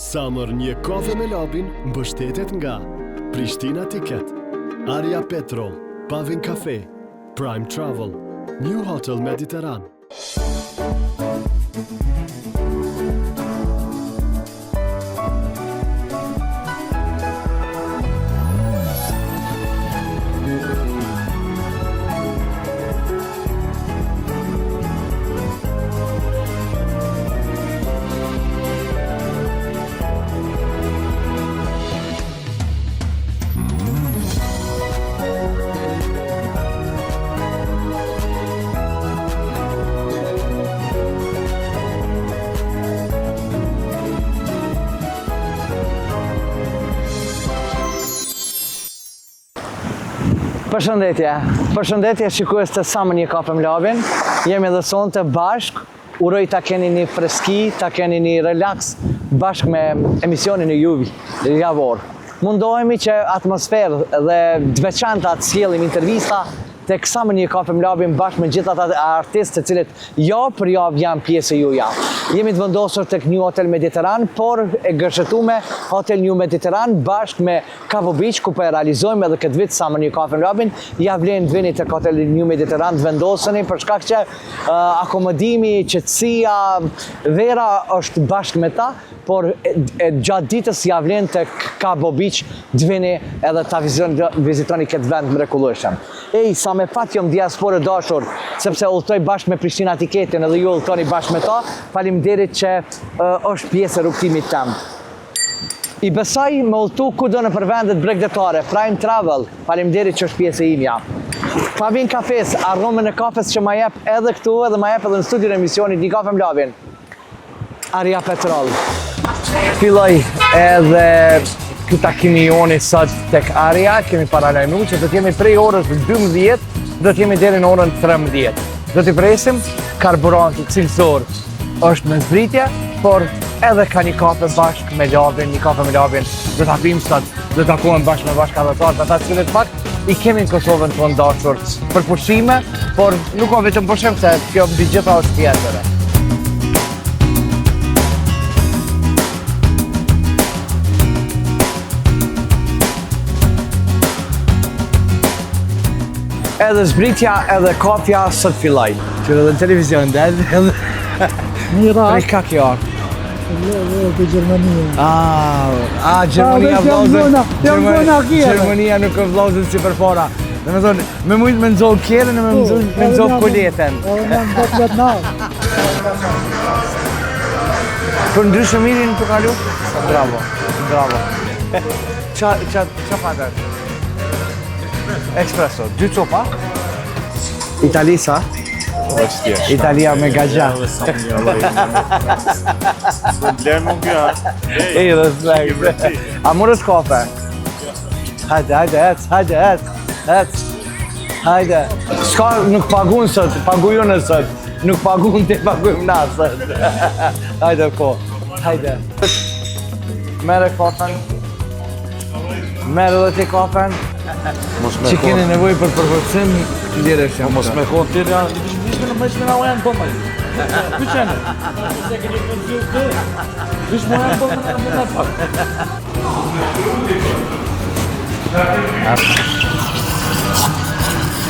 Summer një kafe me labin mbështetet nga Prishtina Ticket, Aria Petrol, Pavin Cafe, Prime Travel, New Hotel Mediterran. Përshëndetje shikues të Summer një kafe me labin. Jemi edhe sonte bashk. Uroj ta keni një freski, ta keni një relax bashk me emisionin e juve javor. Mundohemi që atmosferë dhe të veçanta të sjellim intervista tek Summer një kafe me labin bashkë me gjithë ata artistë të cilët javë për javë janë pjesë e juja. Jemi të vendosur tek New Hotel Mediterran, por e gërshetume Hotel New Mediterran bashkë me Cabo Beach, ku po e realizojmë edhe këtë vit Summer një kafe me labin. Ja vlen të vini tek Hotel New Mediterran të vendoseni për shkak që akomodimi, qetësia, vera është bashkë me ta, por gjatë ditës ja vlen tek Cabo Beach të vini edhe ta vizitoni këtë vend mrekullueshëm. Sa me fat jom diasporë dashur, sepse udhtoj bashkë me Prishtina Tiketin edhe ju udhtoni bashkë me ta. Faleminderit që është pjesë e rrugtimit tem. I besoj me udhtu kudo në për vendet bregdetare, Prime Travel, faleminderit që është pjesë e imja. Pavin Cafes, aromën e kafes që ma jep edhe këtu edhe ma jep edhe në studion e emisionit një kafe me labin. Aria Petrol. Filloj edhe këta kemi joni sot tek Aria, kemi paralajmëru që do t'jemi prej orës 12, do t'jemi deri në orën 13. Do t'i presim, karburanti cilësor është me zbritje, por edhe ka një kafe bashkë me labin, një kafe me labin, do t'a pim sot, do t'a kohën bashkë me bashkëdhëtarët, ata të cilët fakt i kemi në Kosovën tonë dashur për pushime, por nuk ka vetëm pushim se kjo mbi gjitha është tjetër. Edhe zbritja edhe kafja sot filloj. Qërë edhe në televizion dhe Mira. Prej ka kjo arë? Për Gjermania. Gjermania vlozën. Kjere. Gjermania nuk e vlozën si për para. Dhe me thonë, me mujtë me nëzohë kjerën e me nëzohë koletën. Në më të nalë. Për ndryshë mirin të kalu? Bravo, bravo. Qa fatër? Espresso, 2 copa? Italisa? Italia me gaggia. Ej, respekt. A morës kafe? Hajde, ec. Hajde. Shka nuk pagun sot, paguju në sot. Nuk pagun të pagujmë na sot. Hajde, po. Hajde. Mere kafen. Mere dhe ti kafen. Që keni nevoj për përvërcim, lirë e shumë. Mos me konë të tërja, vishme na ujanë bëmë. Vyqene? Se keni përgjur të, vishme ujanë bëmë në pak.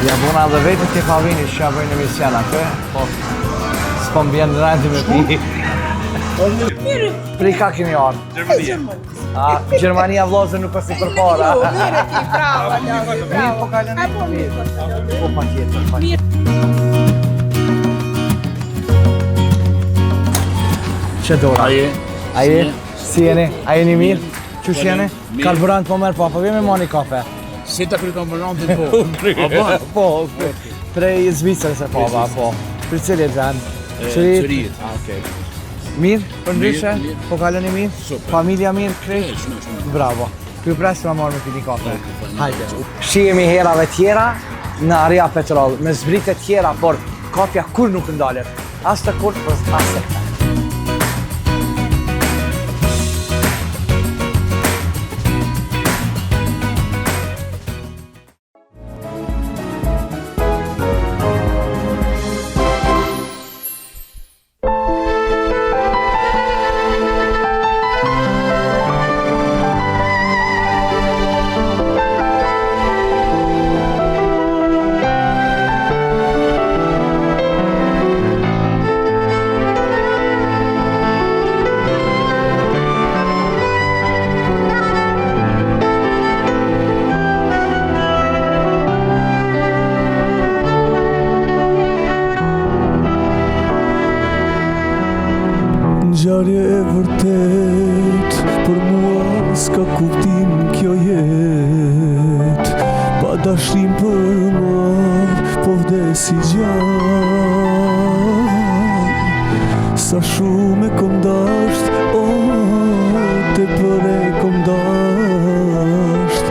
Ja bona dhe vetën të pavini që ja bëjnë emision atë, po s'po m'bjen në randi me pi. Prej ka keni arë? Gjermania. Gjermania vlozën nuk është si për para. Mire ti, brava, Mirë po kalën mirë. Po pa tjetër. Që dora? Aje? Si jeni? A jeni mirë? Qysh jeni? Karburant po merë po, apo vjemi ma një kafe? Si ta kry karburantin po? Po, prej Zvicrës e po, po. Për cilit vend? Qërijet. Okej. Mirë, për ndryshe? Po kaloni mirë? Super. Familja mirë, krejt? Bravo. Ky presim a marrë me pini kafe. Hajde. Shihemi herave tjera në Aria Petrol, me zbritje tjera, por kafja kur nuk ndalet. As të kur, as të këta. ngjarje e vërtet, për mua s'ka kuptim kjo jet. Pa dashrim për madh, po vdesi gjallë. Sa shumë e kom dasht, te për e kom dasht.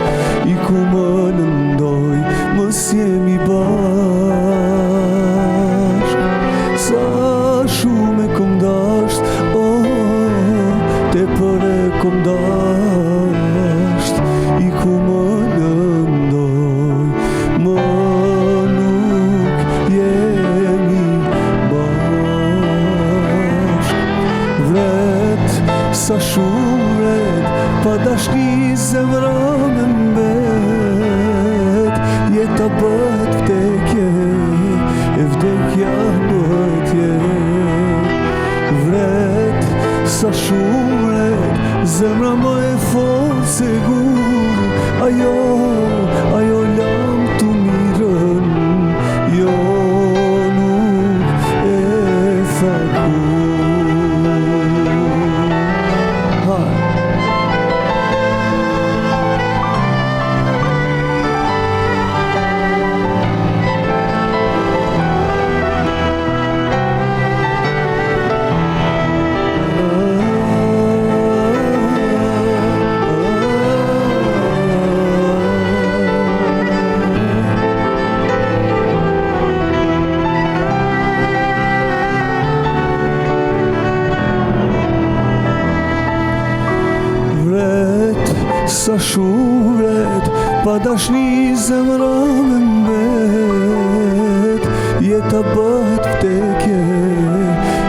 I ku më lëndoj, mës jemi bashk. Sa shumë e kom dasht, te për e kom dasht. I ku më lëndoj, më nuk jemi bashk. Vret, sa shumë vret, pa dashni zemra me mbet. Jeta bët vdekje, e vdekja bët jet. Vret, sa shumë vret, zemra më e fort segur. Ajo lam të mirën, jo nuk e tha kur. Sa shumë vret, pa dashni zemra me mbet. Jeta bët vdekje,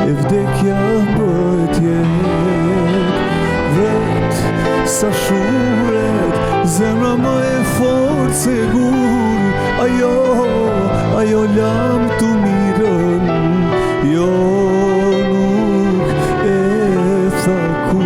e vdekja bët jet. Vret, sa shumë vret, zemra më e fort segur. Ajo lam të mirën, jo nuk e tha kur.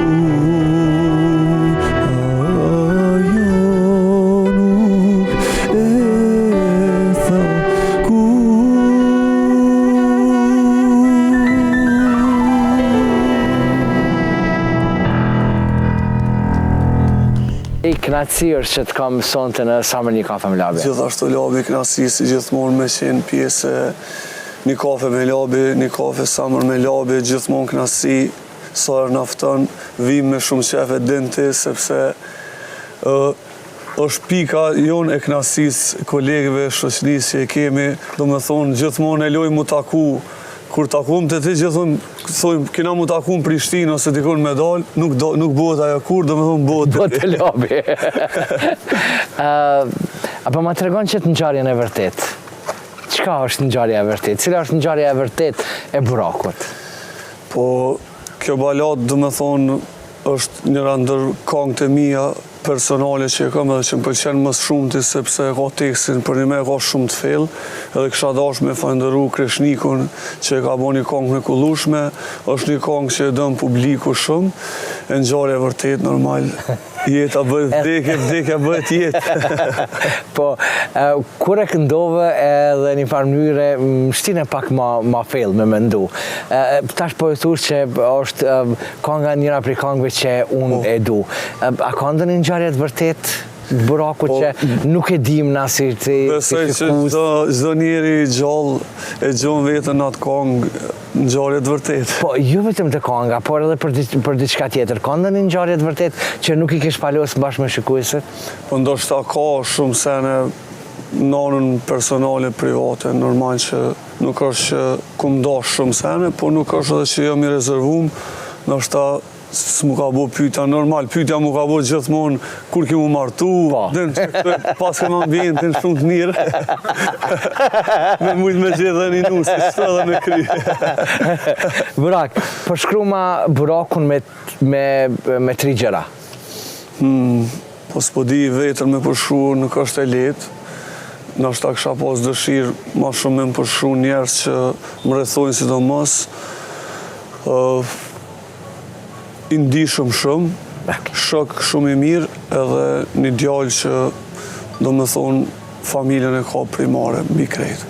Knatësi është që të kam sonte në Summer Një Kafe me Labi. Gjithashtu Labi, knatësi si gjithmonë me qenë pjesë e Një Kafe me Labi, Një Kafe Summer me Labi, gjithmonë knatësi, sa herë na fton, vim me shumë qef e dinti, sepse është pika jonë e knatësisë kolegëve, shoqërisë që e kemi, do me thonë gjithmonë e lojmë mu taku. Kur takum të ti gjithon, thojmë, kina mu taku në Prishtinë ose dikon me dalë, nuk bëhet ajo kur, do me thonë bëhet të Labi. Apo ma të regon që të ngjarjen e vërtet. Qka është ngjarja e vërtet? Cila është ngjarja e vërtet e Burakut? Po, kjo balat, do me thonë, është njëra ndër këngët e mia personale që e kam edhe që më pëlqen më shumëti sepse ka tekstin për një me ka shumë të fellë, edhe kisha dash me falënderu Kreshnikun që e ka bo një këngë me kullushme, është një këngë që e dëm publiku shumë, e ngjarje vërtet normal, jeta bëhet vdekje, vdekja bëhet jetë. Po, kur e këndove edhe një farë mënyre, shtine pak ma fellë me mendu. Tash po e thush që është kënga njëra prej këngëve që unë e du. A ka ndonjë ngjarje të vërtet Buraku që nuk e dim na si të besoj që çdo njeri gjallë e gjon vetën në atë këngë ngjarje të vërtet. Po, jo vetëm të kënga, por edhe për diçka tjetër. Ka ndonjë ngjarje të vërtet që nuk i kish palos bashkë me shikuesit? Po ndoshta ka shumë sene në anën personale, private, normal që nuk është që kum dash shumë sene, po nuk është edhe që jam i rezervuar, ndoshta s'mu ka bo pyetja normal, pyetja mu ka bo gjithmonë kur ki mu martu, pas ke ma ambientin shumë të mirë, me mujtë me gjithë dhe një nusë, qëto edhe me kry. Burak, përshkru ma Burakun me 3 gjëra. Po s'po di vetër me përshkru nuk është e letë, nashta kësha pas dëshirë ma shumë me më përshkru njerës që më rrethojnë sidomos, i ndihshëm shumë, shok shumë i mirë, edhe një djalë që do me thonë familjen e ka primare, mbi krejt.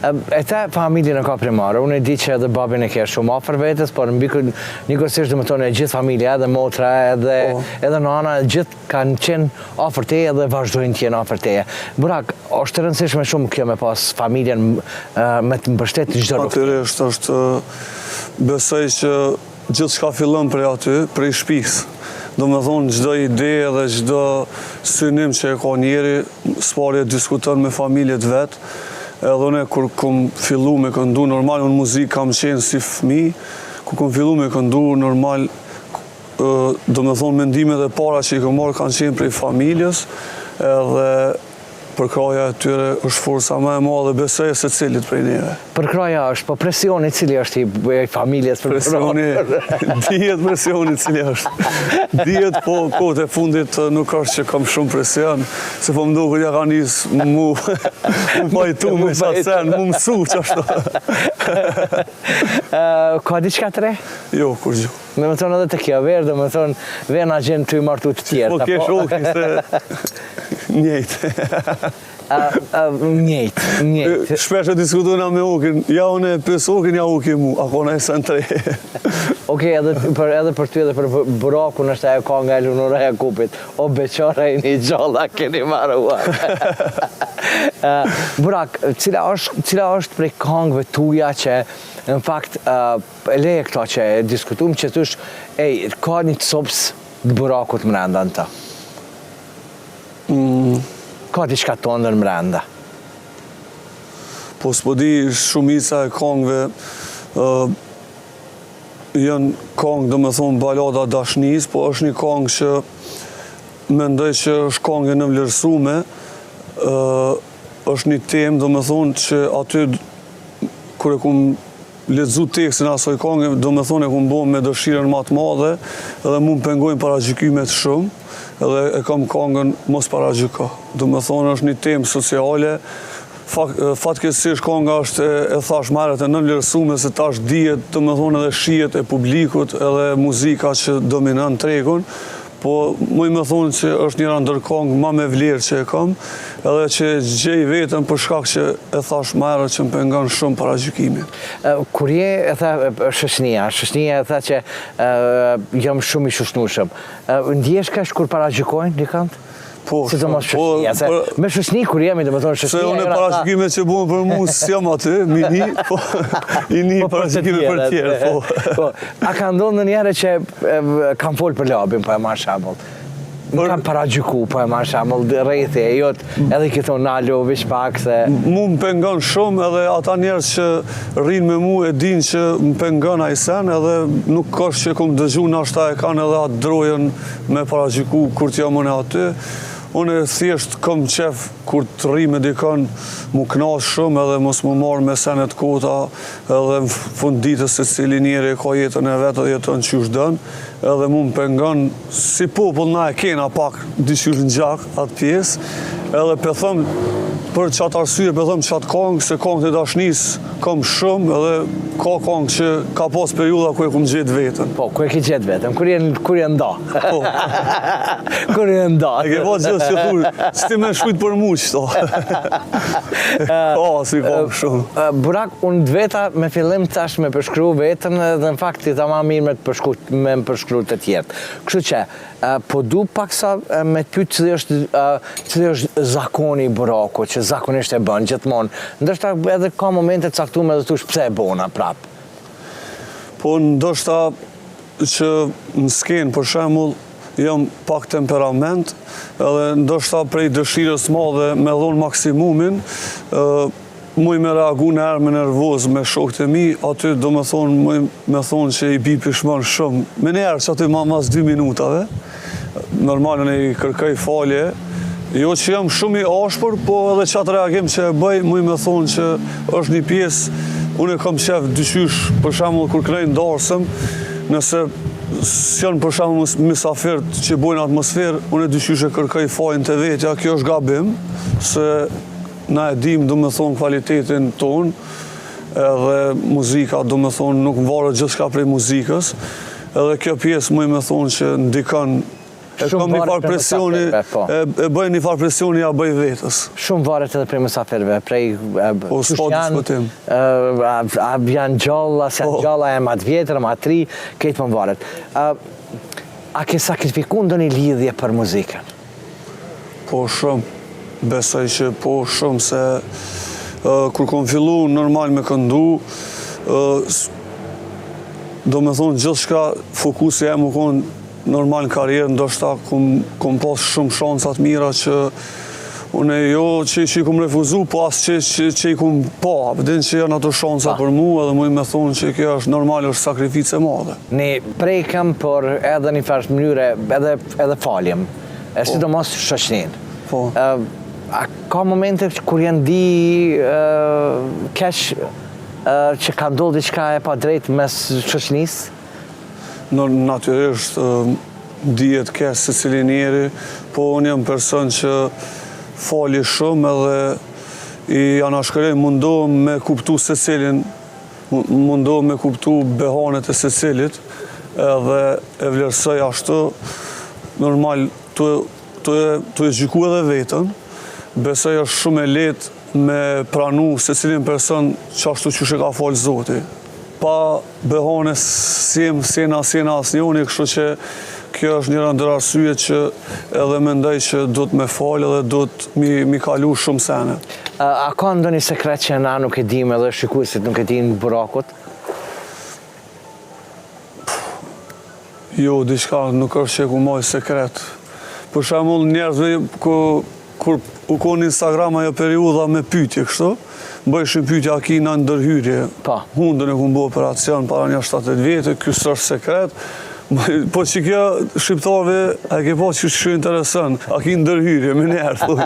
E ta familjen e ka primare, unë e di që edhe babin e ke shumë afër vetes, por njëkohësisht domethënë e gjithë familja, edhe motra, edhe nana, gjithë kanë qenë afër teje dhe vazhdojnë të jenë afër teje. Burak, është e rëndësishme shumë kjo me pas familjen me të mbështet çdo rrugë. Natyrisht është besoj që gjithçka fillon prej aty, prej shtëpisë. Domethënë çdo ide dhe çdo synim që e ka njeri, s'pari e diskuton me familjet vet. Edhe unë kur kom fillu me këndu normal, unë muzikë kam qenë si fëmijë, kur kom fillu me këndu normal, domethënë mendimet e para që i kam marrë kanë qenë prej familjes, edhe përkraja e tyre është forca më e madhe, besoj se cilit prej neve. Përkraja është, po presioni cili është i familjes për presioni, dihet presioni cili është. Dihet, po kohët e fundit nuk është që kam shumë presion, se po më duket ja ka nisë mu pajtu me qatë sen, mu mësu që ashtu. Ka diçka të re? Jo, kur gjo. Me më thonë edhe të kjo verë, dhe me thonë vena gjenë të i martu të tjerë. Po ke shoki se njejtë. Njejtë. Shpesh e diskutojna me Okin, ja unë e pës Okin, ja Okin mu, ako në esën tre. Okej, edhe për ty edhe për Burakun është ajo ka nga Elunora Jakupit, o beqara i një gjalla keni marruar. Burak, cila është prej këngëve tuja që në fakt e leje këta që e diskutum që të është, ka një të sops të Burakut mrenda në ta? Ka diçka të ndër mrenda? Po s'po di shumica e këngëve janë këngë dhe me thonë balada dashnis, po është një këngë që mendoj që është këngë e nëvlerësume, është një temë dhe me thonë që aty kur e kum lexu tekstin asoj këngë, do me thonë e kum bo me dëshirën më të madhe, edhe mu më pengojnë paragjykimet shumë, edhe e kam këngën mos paragjyko. Do me thonë është një temë sociale, fatkeqësisht kënga është e thash marrët e nënvlerësume se tash dihet, do me thonë edhe shihet e publikut, edhe muzika që dominon tregun, po muj me thonë që është njëra ndër këngë ma me vlerë që e kam, edhe që gjej vetëm për shkak që e thash marrët që më pengon shumë paragjykimin. Kur je e tha shoqënia e tha që jam shumë i shoqënueshëm, ndjesh kash kur paragjykojnë dikant? Po, me shoqëni kur jemi, dhe me thonë shoqënia... Se unë e paragjykimet që buën për mu s'jam aty, mini, po i një paragjykimet për tjerë. A ka ndonë në njëre që kam folë për labin, po e marrë shambull? Kam paragjyku, po e marrë shambull, rejthi e jot, edhe këto nalo, vish pak se... Mu më pengon shumë, edhe ata njerës që rrinë me mu e din që më pengon a i sen, edhe nuk është që kom dëgju në ashta e kanë edhe atë drojën me paragjyku kur t'jam unë aty. Unë thjesht kom qef kur të rri me dikon mu knash shumë edhe mos mu marrë me senet kota edhe në fund ditës se cili njeri ka jetën e vetë dhe jetën qysh dënë edhe mu më pengon si popull na e kena pak dyqysh në gjak atë pjesë edhe për thëmë për qatë arsye për thëmë qatë kongë se kongë të dashnis kom shumë edhe ka kongë që ka pas periuda ku e kum gjetë vetën. Po, ku e ki gjetë vetën? Kur je nda? Po. Kur je nda? E ke po gjithë që thurë, s'ti me shkujt për mu qëto. Po, si kongë shumë. Burak, unë dveta me fillim tash me përshkru vetën dhe në fakt ti ta ma mirë me më përshkru të tjertë. Kështu që, po du pak sa me të pytë cili është zakoni i Burakut, që zakonisht e bën gjithmonë. Ndërsa edhe ka momente caktuar edhe thush pse e bona prap. Po ndoshta që në skenë për shembull jam pak temperament, edhe ndoshta prej dëshirës madhe me dhon maksimumin, muj me reagu në herë me nervoz me shokët e mi, aty do me thonë, muj me thonë që i bi pishman shumë. Me njerë që aty mas 2 minutave, normalën e i kërkaj falje, jo që jam shumë i ashpër, po edhe qatë reagim që e bëj, muj me thonë që është një pjesë, unë e kam qef dyqysh, për shembull kur krejnë darsëm, nëse s'janë për shembull misafirët që bojnë atmosferë, unë e dyqysh e kërkaj faljen të vetja, kjo është gabim, se na e dim, do me thonë, kvalitetin tonë, edhe muzika, do me thonë, nuk më varët gjithçka prej muzikës, edhe kjo pjesë muj me thonë që ndikon kam një farë presioni, e bëj një farë presioni, ja bëj vetës. Shumë varet edhe prej mysafirëve, prej Po, s'ka diskutim. a janë gjalla, se janë gjalla e ma të vjetër, ma të ri, këtë më varet. A ke sakrifiku ndonjë lidhje për muzikën? Po shumë, besoj që po shumë, se kur kom fillu normal me këndu, do me thonë gjithë shka fokusi e më konë normal në karierë, ndoshta kom pas shumë shansat mira që une jo që i kom refuzu, po asë që i kom pa, vëdin që janë ato shansa për mu, edhe mu i me thonë që kjo është normal, është sakrifice madhe. Ne prejkem, por edhe një farë mënyre, edhe faljem, sidomos shoqnin. Po. A ka momente kur janë di kesh që ka ndodhur diçka e pa drejt mes shoqnisë? Natyrisht, dihet kesh se cili njeri, po unë jam person që fali shumë edhe i anashkërej mundohem me kuptu se cilin, mundohem me kuptu behanet e se cilit, edhe e vlerësoj ashtu, normal, të e gjyku edhe vetën, besoj është shumë e letë me pranu se cilin person që ashtu që ka falë Zoti. Pa behane sena asë njoni, kështu që kjo është njëra ndër arsye që edhe mendoj që do të me falë edhe do të mi kalu shumë sene. A ka ndonjë sekret që na nuk e dim edhe shikuesit nuk e din burakut? Jo, diçka nuk është që ku moj sekret. Për shembull njerëzve kur u konë Instagram ajo periudha me pyetje kështu, bëjshin pyetje a kina ndërhyrje. Hundën e ku mbo operacion para një 70 vjetë, ky është sekret. Po që kjo shqiptarve, a ke po që shumë interesën, a ki ndërhyrje, me njerë, thuj.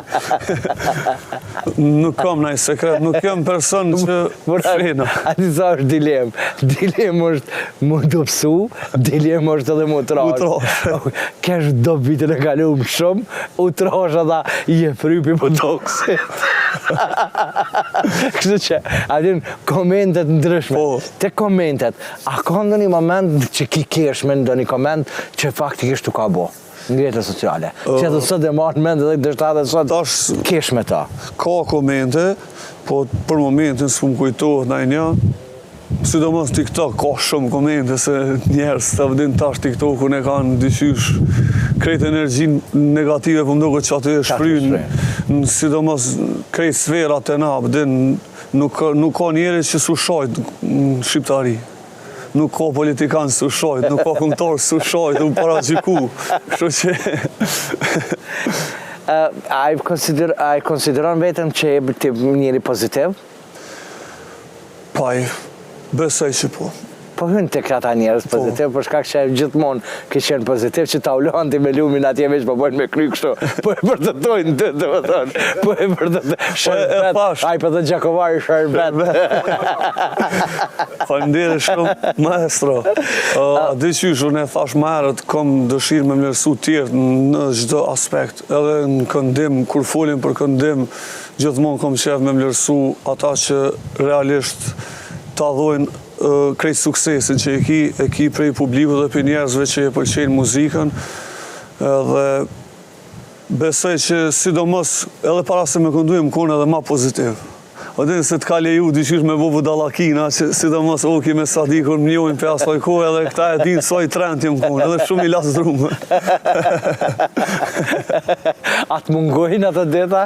Nuk kam nëjë sekret, nuk jam person që frena. A ti sa është dilem? Dilem është mu dopsu, dilem është edhe mu trash. Kesh do vitën e kalum shumë, u trash edhe i e frypi më toksit. Kështu që, adin komentet ndryshme. Te komentet, a ka ndonjë moment që ki kesh me ndonjë koment që faktikisht u ka bo në rrjetet sociale? Që edhe sot e marrë mend edhe dështate sot kesh me ta? Ka komente, po për momentin s'u më kujtohet ndaj një. Sidomos TikTok ka shumë komente se njerëz të vëdin tash TikTokun e kanë dyqysh krejt energjin negative, po mduket që aty e shpryn, sidomos krejt sferat e na, vëdin nuk ka njerëz që s'u shojt në shqiptari. Nuk ka politikan s'u shojt, nuk ka këngëtar s'u shojt, u paraqyku. Kështu që A i konsideron vetëm që e njëri pozitiv? Paj, besoj që po. Po hynë të këta njerës pozitiv, për shkak që gjithmonë ke qenë pozitiv, që ta ulanti me lumin atje veç, po bojnë me kry kështu, po e përtëtojnë të më thonë, po e përtëtojnë, shërbet, aj për dhe Gjakovari shërbet. Falëndere shumë, maestro. Dyqysh, unë e thash më herët, kom dëshirë me mlerësu tjertë në çdo aspekt, edhe në këndim, kur folim për këndim, gjithmonë kom qef me mlerësu ata që realisht ta dhojnë krejt suksesin që e ki prej publiku dhe për njerëzve që e pëlqejnë muzikën, dhe besoj që sidomos edhe para se me këndujem kone edhe ma pozitiv. O dhe se t'ka leju dyqysh me bobu dalakina, që sidomos oki me Sadikun më njojnë për asoj kohë, edhe këta e dinë soj trend jem kone, edhe shumë i lasë drumë. A të mungojnë atë deta?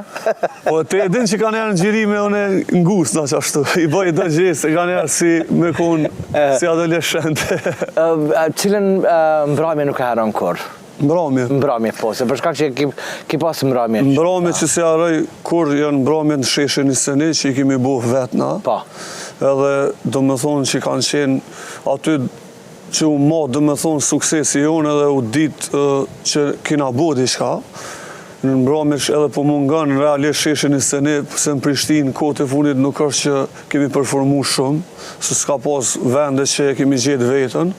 Po të e din që ka njerë në gjirime une ngusna që ashtu, i bëj do gjesë, ka njerë si me konë, si adoleshente. Cilën mbrojme nuk e haron kur? Mbrojme. Mbrojme, po, se për shkak që ki pasë mbrojme. Mbrojme që si arrej kur janë mbrojme në sheshe një sene që i kemi buh vetë na. Po. Edhe do me thonë që kanë qenë aty që u ma do me thonë suksesi jonë edhe u ditë që kina bu diçka. Në mbrojme që edhe po mungan realisht sheshe një sene, se në Prishtinë kote funit nuk është që kemi performu shumë, se s'ka pas vende që e kemi gjetë vetën.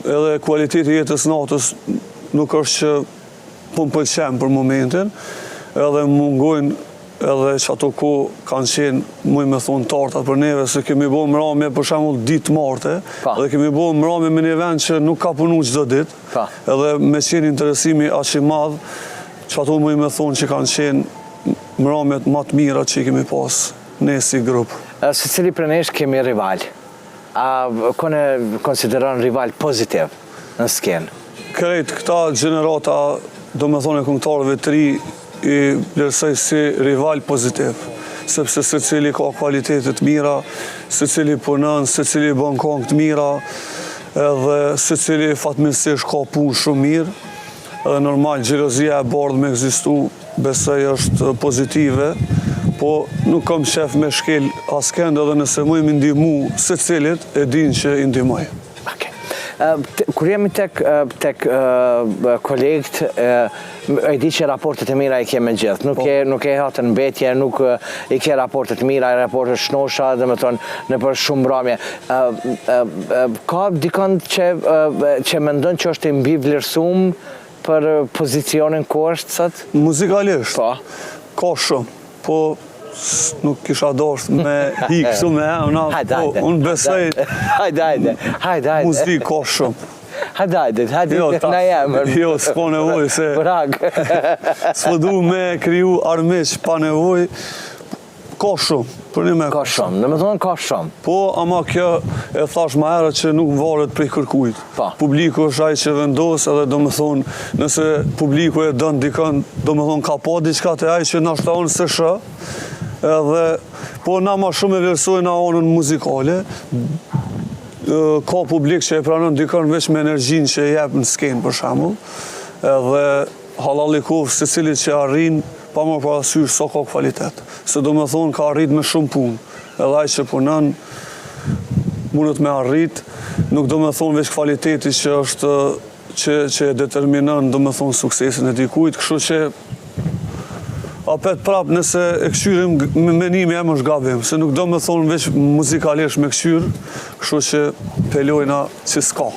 Edhe kualiteti jetës natës nuk është që po më pëlqem për momentin, edhe mungojnë edhe që ato ku kanë qenë muj me thonë tartat për neve, se kemi bo mramje për shembull ditë marte, edhe kemi bo mramje me një vend që nuk ka punu çdo ditë, edhe me qenë interesimi aq i madh, që ato muj me thonë që kanë qenë mramjet më të mira që i kemi pas ne si grup. Se cili për nesh kemi rival? A kone konsideron rival pozitiv në skenë? Krejt këta gjenerata, do me thonë e këngëtarëve të ri, i vlerësoj si rival pozitiv, sepse se cili ka kvalitetet mira, se cili punën, se cili bën këngë të mira, edhe se cili fatmirësisht ka punë shumë mirë, edhe normal xhelozia e bardhë me ekzistu, besoj është pozitive, po nuk kam shef me shkel askend edhe nëse mu i ndihmu se cilit e din që i ndihmoj. Kur jemi tek kolegët, e di që raportet e mira i keme gjithë, nuk e hatën mbetje, nuk i ke raportet mira, raportet shnosha, dhe me tonë në për shumë mbrëmje. Ka dikon që mendon që është i mbi vlerësum për pozicionin ku është sot? Muzikalisht, ka shumë, po nuk kisha dorës me hikë shumë me emna, po unë besoj muzikë ka shumë. Hajde, na jemër. Jo, s'po nevoj, se s'po du me kriju armiq pa nevoj, ka shumë. Ka shumë, në me thonë ka shumë. Po, ama kjo e thash ma herët që nuk varet prej kërkujt. Publiku është ai që vendos edhe do me thonë, nëse publiku e dënë dikën, do me thonë ka pa diçka të ai që na shtaonë se shë, edhe, po na ma shumë e vlerësojnë na onën muzikale, ka publik që e pranën dikën veç me energjin që e jep në skenë për shembull, edhe hallallikov se cilit që arrin, pa më parasysh sa ka kvalitet. Se do me thonë ka arrit me shumë punë, edhe ai që punën mundet me arrit, nuk do me thonë veç kvaliteti që është që e determinon do me thonë suksesin e dikujt, kështu që apet prap nëse e këshyrim me menimi e më shgabim, se nuk do me thonë veç muzikalisht me këshyr, kështu që pelojna që s'ka.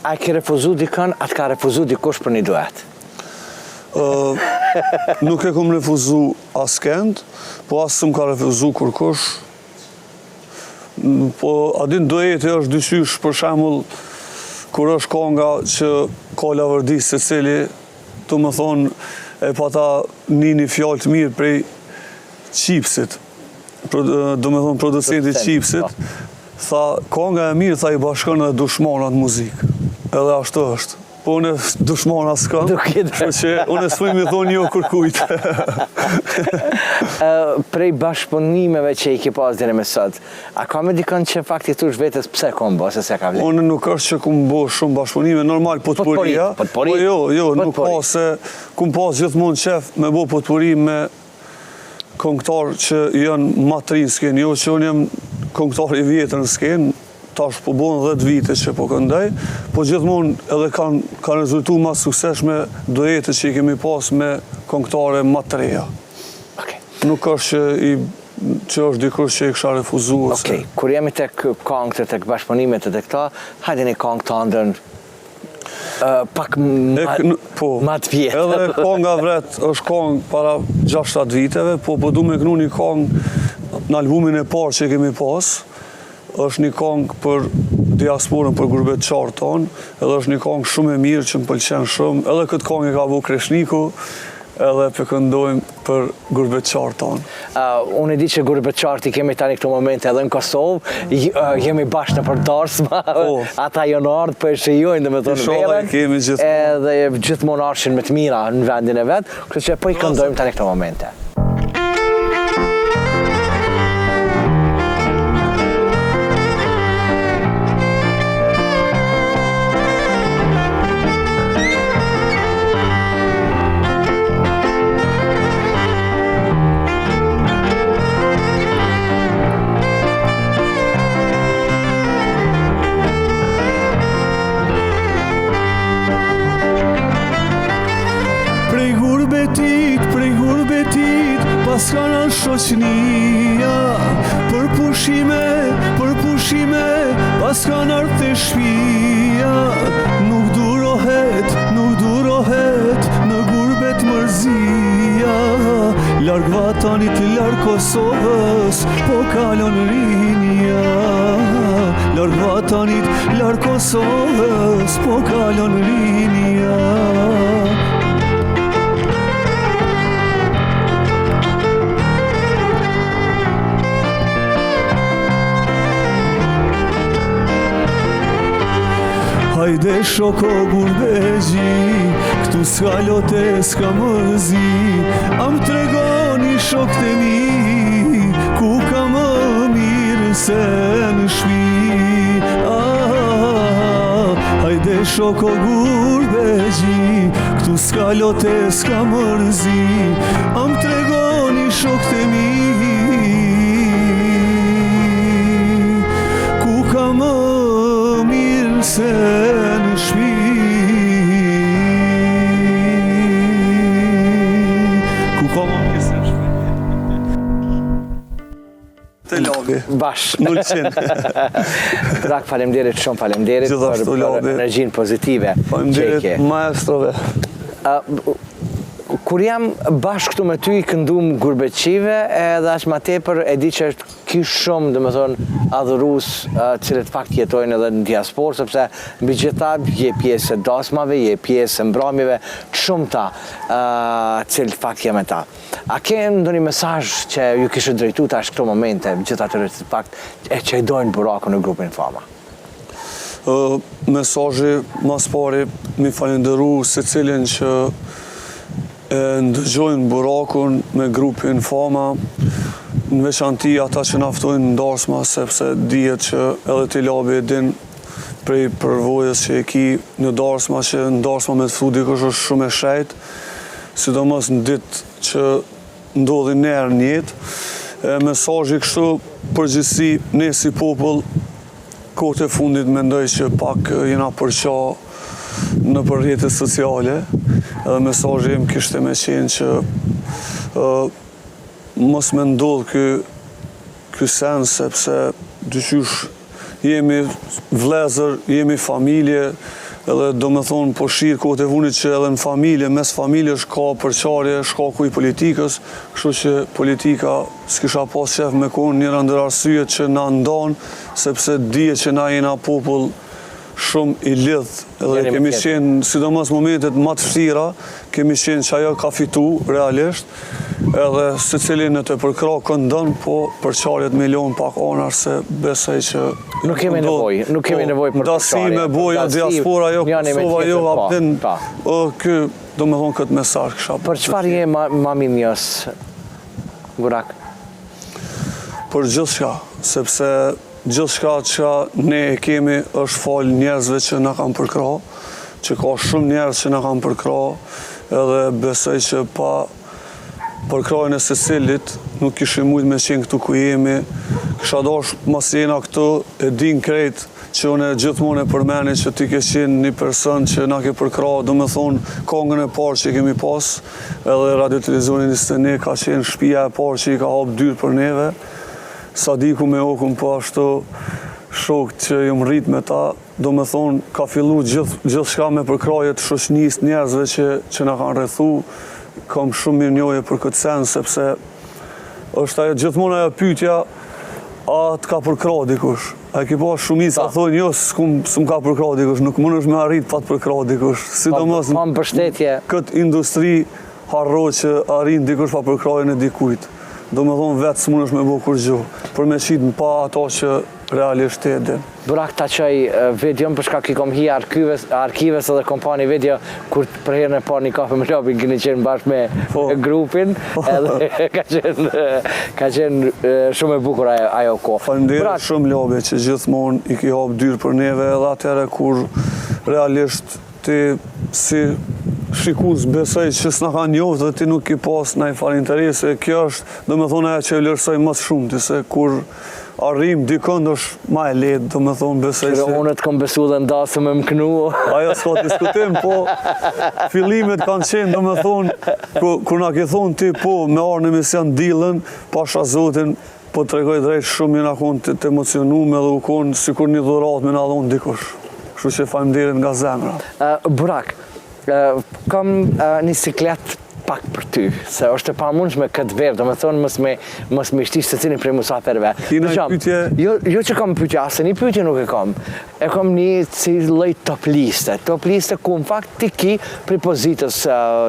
A ke refuzu dikën, a t'ka refuzu dikush për një duet? Nuk e kom refuzu askend, po asë s'm ka refuzu kërkush. Po adin dueti është dyqysh për shembull kur është konga që ka lavërdis se cili, të më thonë e pata një fjallë të mirë prej qipsit, do me thonë producenti qipsit, tha konga e mirë, tha i bashkon edhe dushmanat muzikë, edhe ashtu është. Po unë dushmana s'kam, kështu që unë s'fuj mi thonë jo kërkujt. Prej bashkëpunimeve që i ke pas deri me sot, a ka me dikon që fakti thush vetës pse kom bo, se se ka vlerë? Unë nuk është që kum bo shumë bashkëpunime, normal potporia, po jo, nuk ka se kum pas gjithmonë qef me bo potpori me këngëtar që janë ma të rinë skenë, jo që unë jem këngëtar i vjetër në skenë, tash po bon 10 vite që po këndaj, po gjithmonë edhe kanë rezultu ma sukseshme duete që i kemi pas me këngëtare ma të reja. Nuk është që është dikush që i kësha refuzu. Kur jemi tek këngët, tek bashkëpunimet e tek ta, hajde një këngë të ndën pak ma të vjetë. Edhe kënga vret është këngë para 6-7 viteve, po du me kënu një këngë në albumin e parë që i kemi pas, është një këngë për diasporën, për gurbet qartë tonë, edhe është një këngë shumë e mirë që më pëlqen shumë, edhe këtë këngë i ka bu Kreshniku, edhe përkëndojmë për gurbet qartë tonë. Unë e di që gurbet qartë i kemi tani këto momente edhe në Kosovë, jemi bashkë në për Darsma, ata jonë ardhë për e shijojnë dhe me thonë velen, edhe gjithmonë arshin me të mira në vendin e vetë, kështë që po i këndojmë tani këto momente. S'kana shoqënia, për pushime, pas kanë ardhë shpia, nuk durohet, në gurbet mërzia, larg vatanit, larg Kosovës, po kalon rinja. Larg vatanit, larg Kosovës, po kalon rinja. Hajde shoko gurbezi, këtu s'ka lote s'ka mërzi, am tregoni shokët e mi, ku ka më mirë se në shpi. Hajde shoko gurbezi, këtu s'ka lote s'ka mërzi, am tregoni shokët e mi, ku ka më se në shpi. Ku ka më mirë se në shpi? Të labi. Bash. 0-100. Burak, faleminderit, shumë faleminderit për energjinë pozitive. Faleminderit maestrove. Kur jam bashkë këtu me ty, këndum gurbeqive, edhe ashtë ma tepër e di që është kish shumë, dhe me thonë, adhurus cilët fakt jetojnë edhe në diasporë, sepse mbi gjitha je pjesë e dasmave, je pjesë e mbrëmjeve, shumë ta cilët fakt jam e ta. A ke ndonjë mesazh që ju kishë drejtu tash këto momente, gjitha të rëtë fakt, që i dojnë Burakun në grupin Fama? Mesazhi mas pari mi falenderu se cilin që ndëgjojnë Burakun me grupin Fama, në veçanti ata që naftojnë ndarsma, sepse dihet që edhe ti labi e din prej përvojës që e ki në darsma, që ndarsma me të thu dikush është shumë e shejt, sidomos në ditë që ndodhi njerë në jetë. Mesazhi kështu përgjithësi, ne si popull, kohët e fundit mendoj që pak jena përqa në rrjetet sociale, edhe mesazhi im kishte me qenë që mos me ndodh ky sens, sepse dyqysh jemi vlezër, jemi familje, edhe do me thonë po shirë kohët e fundit që edhe në familje, mes familje ka përqarje, shkaku i politikës, kështu që politika s'kisha pas qef me konë njëra ndër arsyet që na ndanë, sepse dije që na jena popull shumë i lidh, edhe kemi qenë, sidomos momentet më të vështira, kemi qenë që ajo ka fitu realisht, edhe se cilin në të përkra këndon, po përqarjet me lonë pak anar, se besoj që nuk kemi nevoj për përqarje. Ndasi me boja, diaspora, jo, Kosova, jo, Abdin, ky, do me thonë këtë mesazh kësha. Për çfarë je ma minjos, Burak? Për gjithçka, sepse gjithçka që ne e kemi është falë njerëzve që na kanë përkra, që ka shumë njerëz që na kanë përkra, edhe besoj që pa përkrajnë e secilit nuk kishim mujt me qenë këtu ku jemi. Kisha dash mas jena këtu, e din krejt që unë gjithmonë e përmeni që ti ke qenë një person që na ke përkra, do me thonë kongën e parë që kemi pas, edhe Radio Televizionin 21 ka qenë shtëpia e parë që i ka hapë dyrë për neve. Sa diku me okun po ashtu shokët që jom rrit me ta, do me thonë ka fillu gjithë shka me përkrajet shoqënisë njerëzve që na kanë rrethu. Kam shumë mirë njohje për këtë sens, sepse është gjithmonë ajo pyetja, a të ka përkra dikush? A ki pa shumica thonë, jo, s'm ka përkra dikush, nuk mund është me arrit pa të përkra dikush. Sidomos në këtë industri harro që arrin dikush pa përkrajën e dikujt. Do me thonë vetë s'mund është me bo kur gjo, për me qitë në pa ato që realisht e din. Burak, ta qoj videon përshka ki kom hi arkives edhe kompani video, kur për herën e parë një kafe me lobin këni qenë bashkë me grupin, edhe ka qenë shumë e bukur ajo ko. Faleminderit shumë lobi që gjithmonë i ki hapë dyrë për neve, edhe atere kur realisht ti si shikuz besoj që s'na ka njoft dhe ti nuk ki pas na i fal interese. Kjo është, do me thonë, aja që e vlerësoj mas shumë, se kur arrim dikënd është ma e letë, do me thonë, besoj se... Unë të kom besu dhe ndasë me më kënu. Ajo s'ka diskutim, po fillimet kanë qenë, do me thonë, kur na ke thonë ti, po, me arë në emision dilën, pasha zotin, po të regoj drejt shumë jena konë të emocionume dhe u konë si kur një dhurat me na dhonë dikush. Kështu që faleminderit nga zemra. Burak, kam një siklet pak për ty, se është e pamundshme këtë verë, do me thonë mos me shtish se cilin prej musafirve. Kina pyetje? Jo që kam pyetje, asë një pyetje nuk e kam. E kam një si lloj top liste ku në fakt ti ki prej pozitës,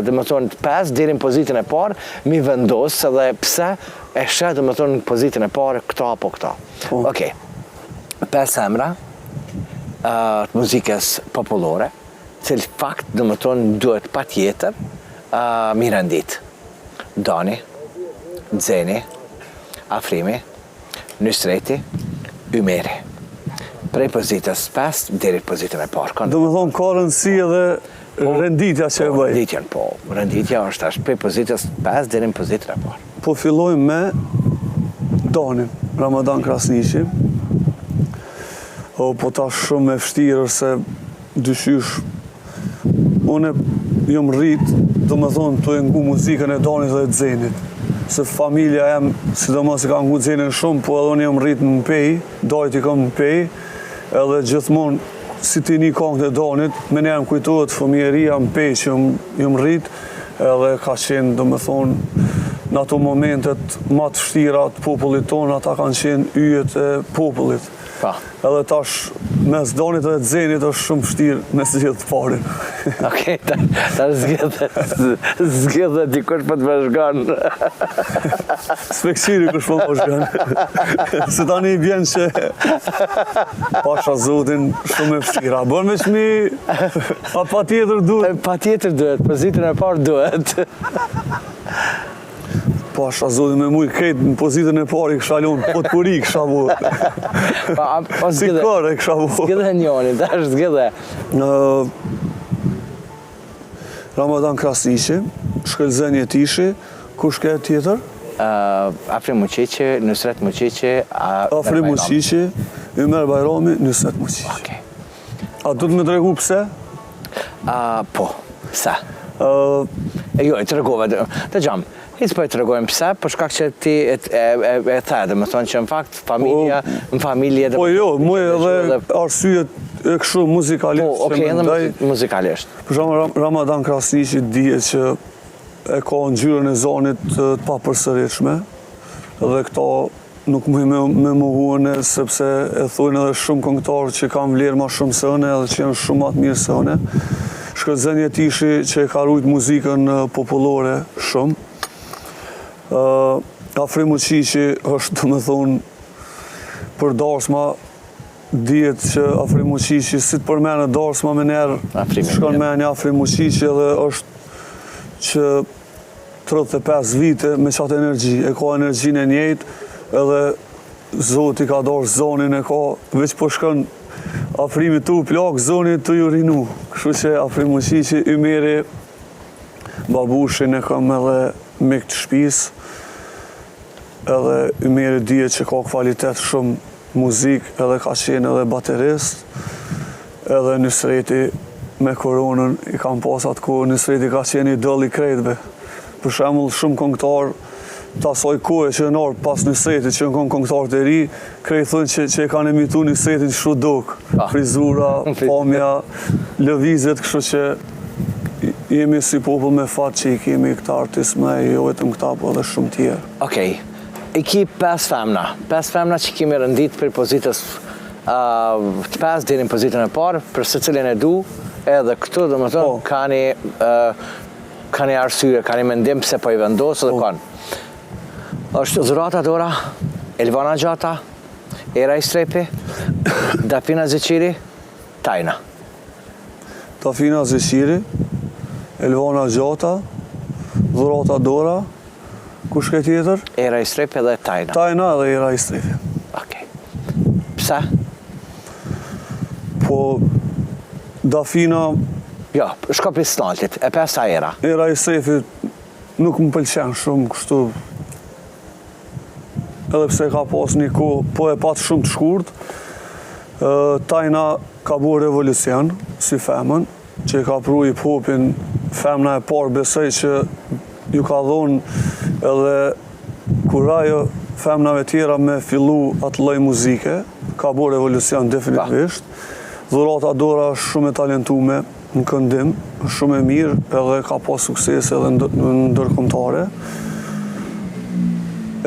do me thonë 5 deri në pozitën e parë, mi vendos edhe pse e shet, do me thonë në pozitën e parë këta apo këta. Okej. 5 emra të muzikës popullore, cilë fakt, do me thonë, duhet pa tjetër, mi rendit. Dani, Xeni, Afrimi, Nusreti, Ymeri. Prej pozitës 5 deri pozitën e parë. Do me thonë ka rëndësi edhe renditja që e bëj. Renditja, renditja është prej pozitës 5 deri në pozitën e parë. Po fillojmë me Danin, Ramadan Krasniqi. Po ta shumë e vështirë se dyshysh unë jom rrit, do me thonë, të ngu muzikën e Danit dhe Xenit. Se familja jem, sidomos e ka ngu Xenin shumë, po edhe unë jom rrit në Pej, dajt i kam në Pej, edhe gjithmonë, si ti një kongë të Danit, me ne jam kujtohet fëmijëria në Pej që jom rrit, edhe ka qenë, do me thonë, në ato momentet ma të vështira të popullit tonë, ata kanë qenë yjet e popullit. Edhe tash, mes Danit dhe Xenit është shumë vështirë me zgjedhë të parin. Okej, ta zgjedhë dikush për të vazhgan. Spekqiri kush për të vazhgan. Se tani bjen që pasha zotin shumë e vështira. Bërë me qmi, a pa tjetër duhet? Pa tjetër duhet, pozitën e parë duhet. Pasha zotin me mujë krejt në pozitën e parë i kësha lonë, potpuri i kësha bu. Si kërë i kësha bu. Zgjedhe njoni, da është zgjedhe. Ramadan Krasniqi, Shkëllëzeni Tishi, kush ke tjetër? Afrim Muqiqi, Nusret Muqiqi, Afrim Muqiqi, Ymer Bajrami, Nusret Muqiqi. A du të me tregu pse? Po, pse? Jo, e të regove, të gjamë. Hisë po e të regojmë pse, për shkak që ti e thedë, me thonë që në fakt, në familje... Po jo, mu edhe arsyet e këshu muzikalisht. Po, okej, edhe muzikalisht. Për shumë Ramadan Krasniqi dije që e ka në gjyrën e zonit të papërsëritshme, dhe këta nuk muj me muhuene, sepse e thujnë edhe shumë këngëtarë që kam vlerë ma shumë sëne, edhe që janë shumë matë mirë sëne. Shkëllëzeni Tishi që e ka rujt muzikën popullore shumë. Afrim Muqiqi është, të me thonë, për darsma, djetë që Afrim Muqiqi, si të përmene darsma me njerë, shkon menja Afrim Muqiqi edhe është që 35 vite me qatë energji, e ka energjin e njejtë, edhe Zoti ka darë zonin e ka, veç po shkon Afrimi tu plak, zonin të ju rinu. Kështu që Afrim Muqiqi, Ymeri, babushin e kam edhe mik të shpis, edhe Ymeri dije që ka kvalitet shumë muzik, edhe ka qenë edhe baterist, edhe Nusreti me koronën i kam pasat ku Nusreti ka qenë idol i krejtve. Për shembull shumë këngëtar të asoj kohë që në orë pas Nusretit që në këngëtar të ri, krejt thënë që e kanë emitu Nusretin shu duk, frizura, pamja, lëvizet, kështu që jemi si popull me fat që i kemi këta artist me jo vetëm këta, po edhe shumë tjerë. Okej, i ki 5 femna. 5 femna që kemi rëndit për pozitës të 5 deri në pozitën e parë, për se cilin e du, edhe këtu, dhe më thonë, ka një arsye, ka një mendim pëse po i vendosë dhe kanë. është Zurata Dora, Elvana Gjata, Era Istrepi, Dafina Zeqiri, Tajna. Dafina Zeqiri, Elvana Gjata, Zurata Dora, kush ke tjetër? Era Istrepi dhe Tajna. Tajna dhe Era Istrepi. Okej. Pse? Po, Dafina... Jo, shkopi snaltit, e pesa Era. Era Istrepi nuk më pëlqen shumë kështu, edhe pse ka pas një kohë, po e pat shumë të shkurt. Tajna ka bu revolucion, si femën, që ka pru hip-hopin, femna e parë besoj që ju ka dhonë edhe kur ajo femnave tjera me fillu atë lloj muzike, ka bu revolucion definitivisht. Zurata Dora është shumë e talentume, në këndim, është shumë e mirë edhe ka pas sukses edhe në ndërkombëtare.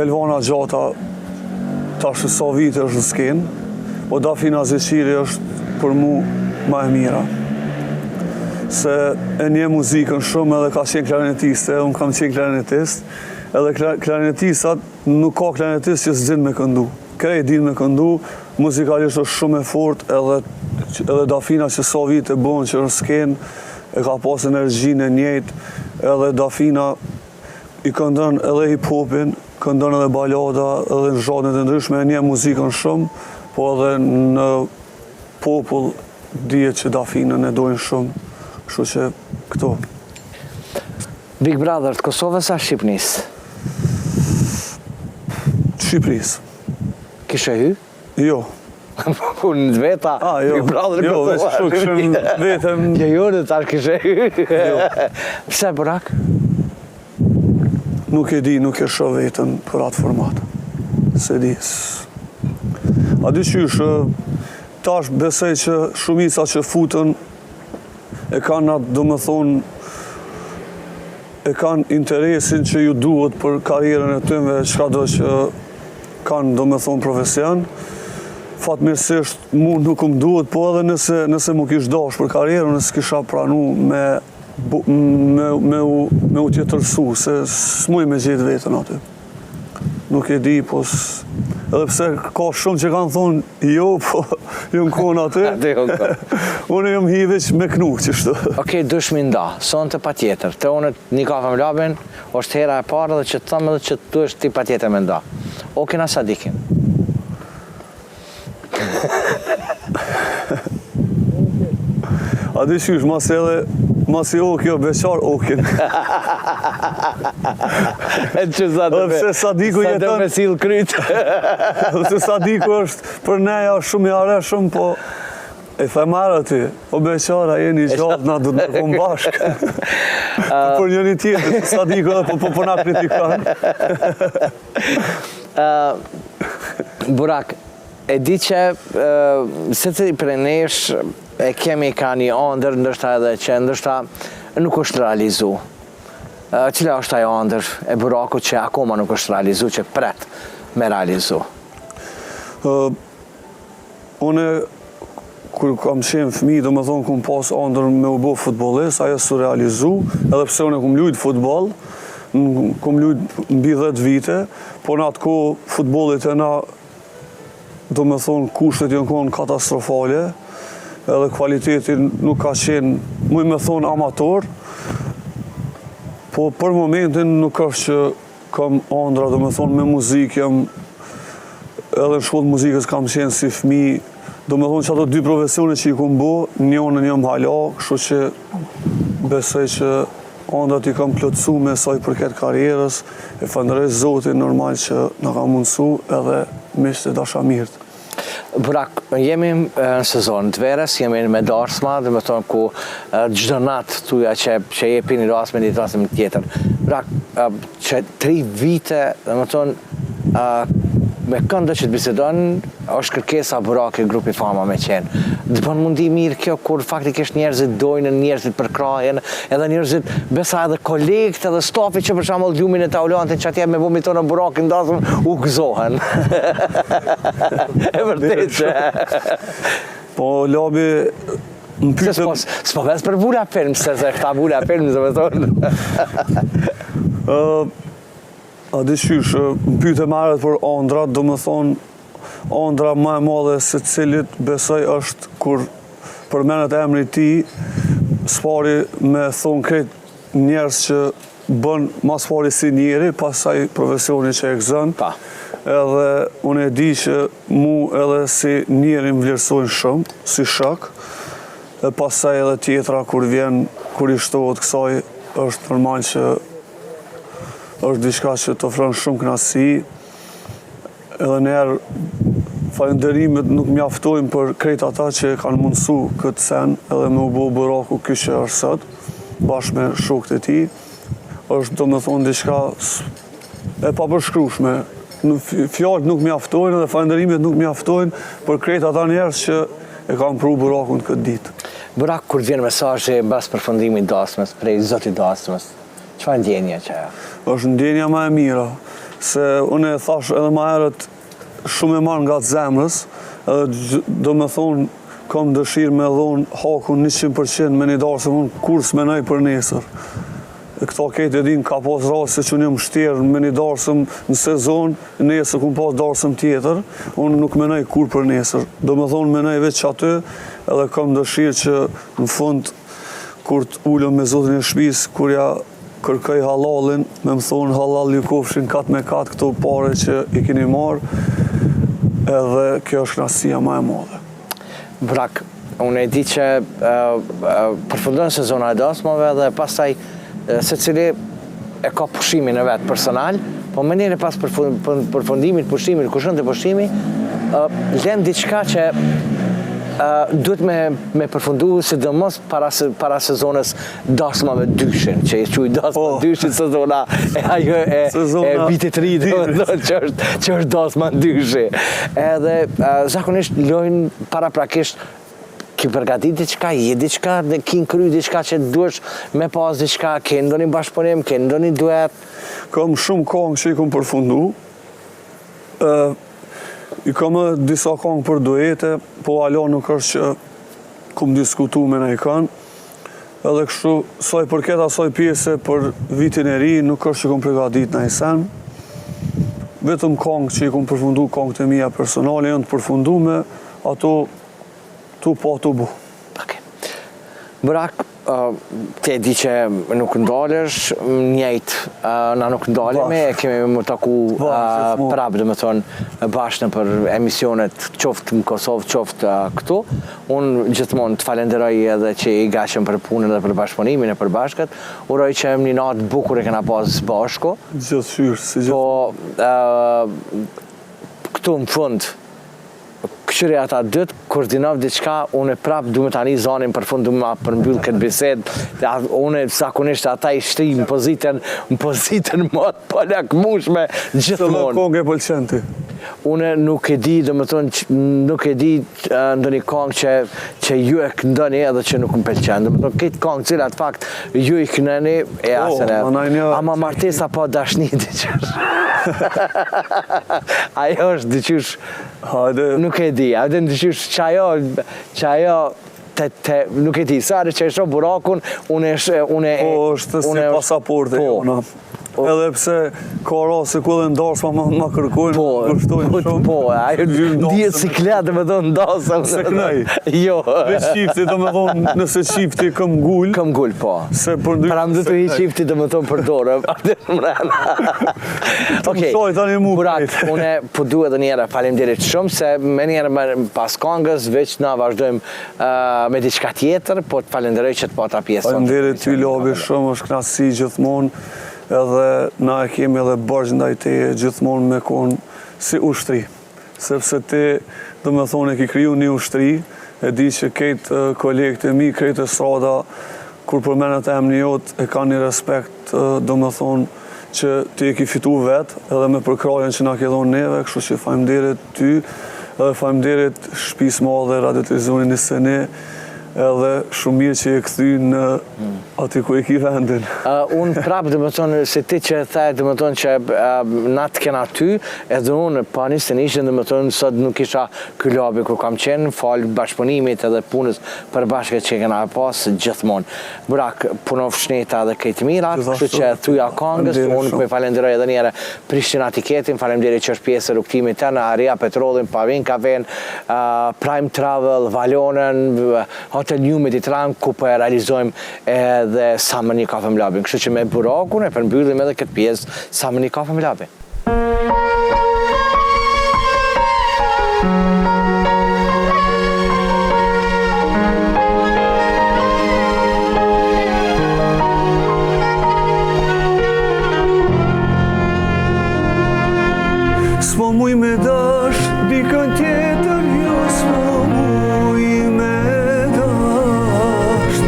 Elvana Gjata tash sa vite është në skenë, po Dafina Zeqiri është për mu më e mira. Se e nje muzikën shumë edhe ka qenë klarinetiste, unë kam qenë klarinetist, edhe klarinetistat nuk ka klarinetist që s'din me këndu. Krej din me këndu, muzikalisht është shumë e fort, edhe Dafina që sa vite bon që në skenë, e ka pas energjinë e njëjtë, edhe Dafina i këndon edhe hip-hopin, këndon edhe balada, edhe në zhanret e ndryshme, e nje muzikën shumë, po edhe në popull dihet që Dafinën e dojnë shumë, kështu që këto. Big Brother të Kosovës a Shqipënisë? Shqipërisë. Kishe hy? Jo. Unë në veta, Big Brother jo, veç kështu këshëm vetëm... Jo, në tash kishe hy. Pse, Burak? Nuk e di, nuk e shoh vetën për atë format. Se di. A dyqysh, tash besoj që shumica që futën e kanë atë, do më thonë, e kanë interesin që ju duhet për karierën e tyre, çka do që kanë, do më thonë, profesion. Fatmirësisht, mu nuk më duhet, po edhe nëse mu kish dash për karierën, nëse kisha pranu me u tjetërsu, se s'muj me gjetë vetën aty. Nuk e di, po edhe pse ka shumë që kanë thonë jo, po ju në konë aty. Unë jam hi veç me knu, qështu. Okej, dushmi nda, sonte pa tjetër. Të unë një kafe më labin, është hera e parë dhe që të thëmë dhe që të është ti pa tjetër me nda. Okin a Sadikin? A dyqysh, mas i Oki o beqar Okin. E që sa të me silë krytë. Dhe Sadiku është për neja shumë i areshëm, po e themarë aty, o beqara jeni gjatë, na du të nërkom bashkë. Për njëri tjetër, Sadiku dhe po na kritikanë. Burak, e di që se të i prenesh e kemi ka një ondër, ndërshta edhe që ndërshta nuk është realizu. Cila është ajo ondër e Burakut që akoma nuk është realizu, që pret me realizu? Une, kur kam qenë fëmi, do më thonë kum pas ondër me u bo futbolist, ajo su realizu, edhe pse une kum lujt futbol, kum lujt mbi 10 vite, po në atë ko futbolit e na, do më thonë, kushtet jënë konë katastrofale, edhe kualitetin nuk ka qenë, muj me thonë, amator, po për momentin nuk është që kam andra, do më thonë, me muzikë, jam edhe në shkollë muzikës kam qenë si fëmi, do më thonë që ato 2 profesione që i kum bo, njënën jam hala, kështu që besoj që andrat i kam plotësu me saj përket karierës, e falënderoj Zotin normal që na ka mundësu edhe miqtë e dashamirët. Burak, jemi në sezon të verës, jemi me darsma, dhe me thonë ku gjdo natë tuja që jepi një ras me një ras me tjetër. Burak, që 3 vite, dhe me thonë, me këndë që të bisedon, është kërkesa Burak e grupi Fama me qenë. Dhe për mundi mirë kjo, kur faktikisht njerëzit dojnë, njerëzit përkrajen, edhe njerëzit besa edhe kolegët edhe stafi që për shambull gjumin e taulantin që atje me vomiton në Burakin dasëm, u gëzohen. E vërtet që... Po, Labi, më pyte... S'po ves për Vula Film, se këta Vula Film, se me thonë. A dyqysh, më pyte marrët për andrat, do më thonë, andra më e madhe se cilit besoj është kur përmenet emri ti, s'pari me thonë kretë njerës që bën mas pari si njeri, pasaj profesioni që e gëzën, edhe unë e di që mu edhe si njeri më vlerësojnë shumë, si shak, e pasaj edhe tjetra kur vjen, kur i shtohet kësaj, është normal që është diçka që të ofron shumë kënaqësi, edhe njerë falënderimet nuk mjaftojnë për krejt ata që kanë mundësu këtë sen, edhe me u bo Buraku ky që është sot, bashkë me shokët e tij, është do me thonë diçka e papërshkrueshme. Fjalët nuk mjaftojnë edhe falënderimet nuk mjaftojnë për krejt ata njerëz që e kam pru burakun këtë ditë. Burak, kur vjen mesazhi mbas përfundimit dasmës, prej zotit dasmës, çfarë ndjenje që ajo? Është ndjenja më e mira, se unë e thash edhe më herët shumë e marrë nga të zemrës, edhe do me thonë kam dëshirë me dhonë hakun 100% me një dasëm, unë kur s'menoj për nesër. Këta ketë e din ka pas rast se që unë jam shterë me një darsëm në sezon, nesër ku pas darsëm tjetër, unë nuk menoj kur për nesër. Do me thonë menoj veç aty, edhe kam dëshirë që në fund, kur të ullëm me zotin e shpis, kur ja kërkoj halalin, me më thonë halal ju kofshin kat me kat këto pare që i keni marë, edhe kjo është knasia ma e madhe. Burak, unë e di që përfundon sezona e dasmave dhe pastaj se cili e ka pushimin e vetë personal, po më njëre pas përfundimit pushimit, kushën të pushimi, lem diçka që duhet me përfundu, sidomos para sezonës dasmave dyshin, që i quj dasma dyshin sezona e vitit ri, që është dasma dyshi. Edhe zakonisht lojnë paraprakisht ki përgatit diçka, je diçka, dhe ki kry diçka që duesh me pas diçka, ke ndonjë bashkëpunim, ke ndonjë duet? Kam shumë kongë që i kom përfundu, i kam disa kongë për duete, po alo nuk është që kom diskutu me në i kanë, edhe kështu, saj përket asaj pjese për vitin e ri, nuk është që kom përgatit në i sen, vetëm kongë që i kom përfundu, kongë të mija personale, janë të përfundu me ato tu po tu bu. Burak, te di që nuk ndalesh, njëjt na nuk ndalemi, kemi më taku prapë, dhe me thonë, bashkë në për emisionet qoftë në Kosovë, qoftë këtu. Unë gjithmonë të falenderoj edhe që i gashëm për punën dhe për bashkëpunimin e përbashkët. Uroj që një natë bukur e kena pas bashko. Gjithë si gjithë. Po, këtu në fund, këshyri ata dytë, koordinov diçka, unë prapë du me tani zanin për fund du me përmbyll këtë bised, unë zakonisht ata i shti në pozitën më të palakmushme gjithmonë. Së kongë e pëlqenti? Unë nuk e di, dhe më thonë, nuk e di ndonjë kongë që ju e këndoni edhe që nuk më pëlqen. Dhe më thonë, këtë kongë cilat fakt ju i këndoni e asene. Ama martesa pa dashni diqysh. Ajo është diqysh, nuk e di, ajo diqysh që ajo nuk e di, sari që e shoh burakun, unë është si pasaporte jona. Edhe pse ka rase ku dhe ndasma ma kërkojnë, kërshtojnë shumë. Po, ajo ndje cikletë me thonë ndasma. Se kënej? Jo. Veç qifti do me thonë, nëse qifti këm gull. Këm gull, po. Pra më du të hi qifti do me thonë për dorë. Okej, Burak, une po du edhe njëra falemderit shumë, se me njëra pas kongës, veç na vazhdojmë me diçka tjetër, po të falenderoj që të pata pjesë. Falemderit ty lobi shumë, është knasi gjithmonë, edhe na e kemi edhe bërgjë ndaj teje gjithmonë me konë si ushtri. Sepse te, do me thonë, e ki kriju një ushtri, e di që ketë kolegët e mi, kretë e strada, kur përmenet e emni jotë, e ka një respekt, do me thonë, që ti e ki fitu vetë, edhe me përkrajen që na ke dhonë neve, kështu që faleminderit ty, edhe faleminderit shtëpisë madhe, Radio Televizionin Niseni, edhe shumë mirë që e këthy në aty ku e ki vendin. Unë prapë dhe më tonë, se ti që e thaj dhe më tonë që na të kena ty, edhe unë pa nisë të nishën dhe më tonë, sot nuk isha këllabi ku kam qenë, falë bashkëpunimit edhe punës për bashkët që kena pas gjithmonë. Burak, punov shneta dhe këtë mirat, kështu që thuja kongës, unë për falenderoj edhe njëre Prishtina Tiketin, falenderoj që është pjesë e rukëtimit të në Aria Petrolin, Pavin Kafen, Prime Travel, Valonën, Hotel New Mediterranean, ku po e realizojmë edhe sa më një kafe më labin. Kështu që me burakun e përmbyllim edhe këtë pjesë sa më një kafe më labin. S'mo muj me dash, dikën tjetër, jo s'mo muj me dash.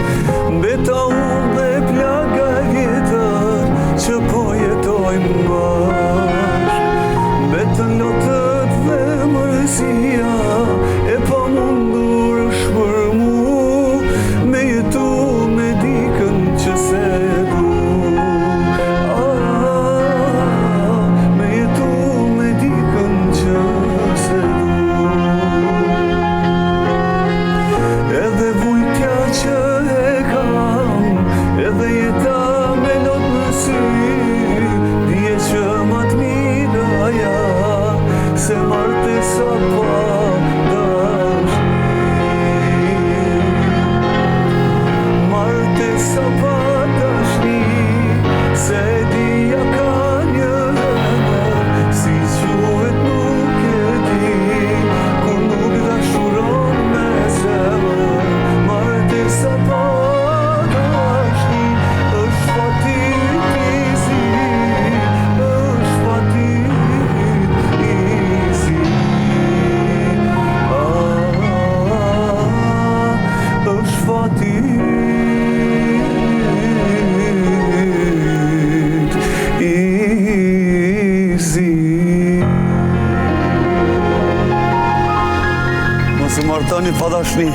Beta unë dhe plaga vjetër, që po jetojmë bashkë. Mos i martoni pa dashni.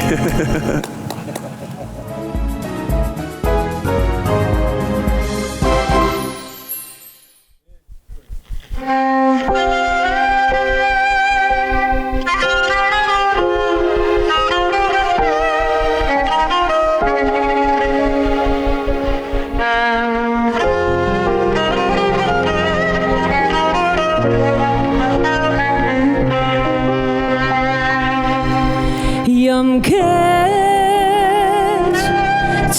Jam keq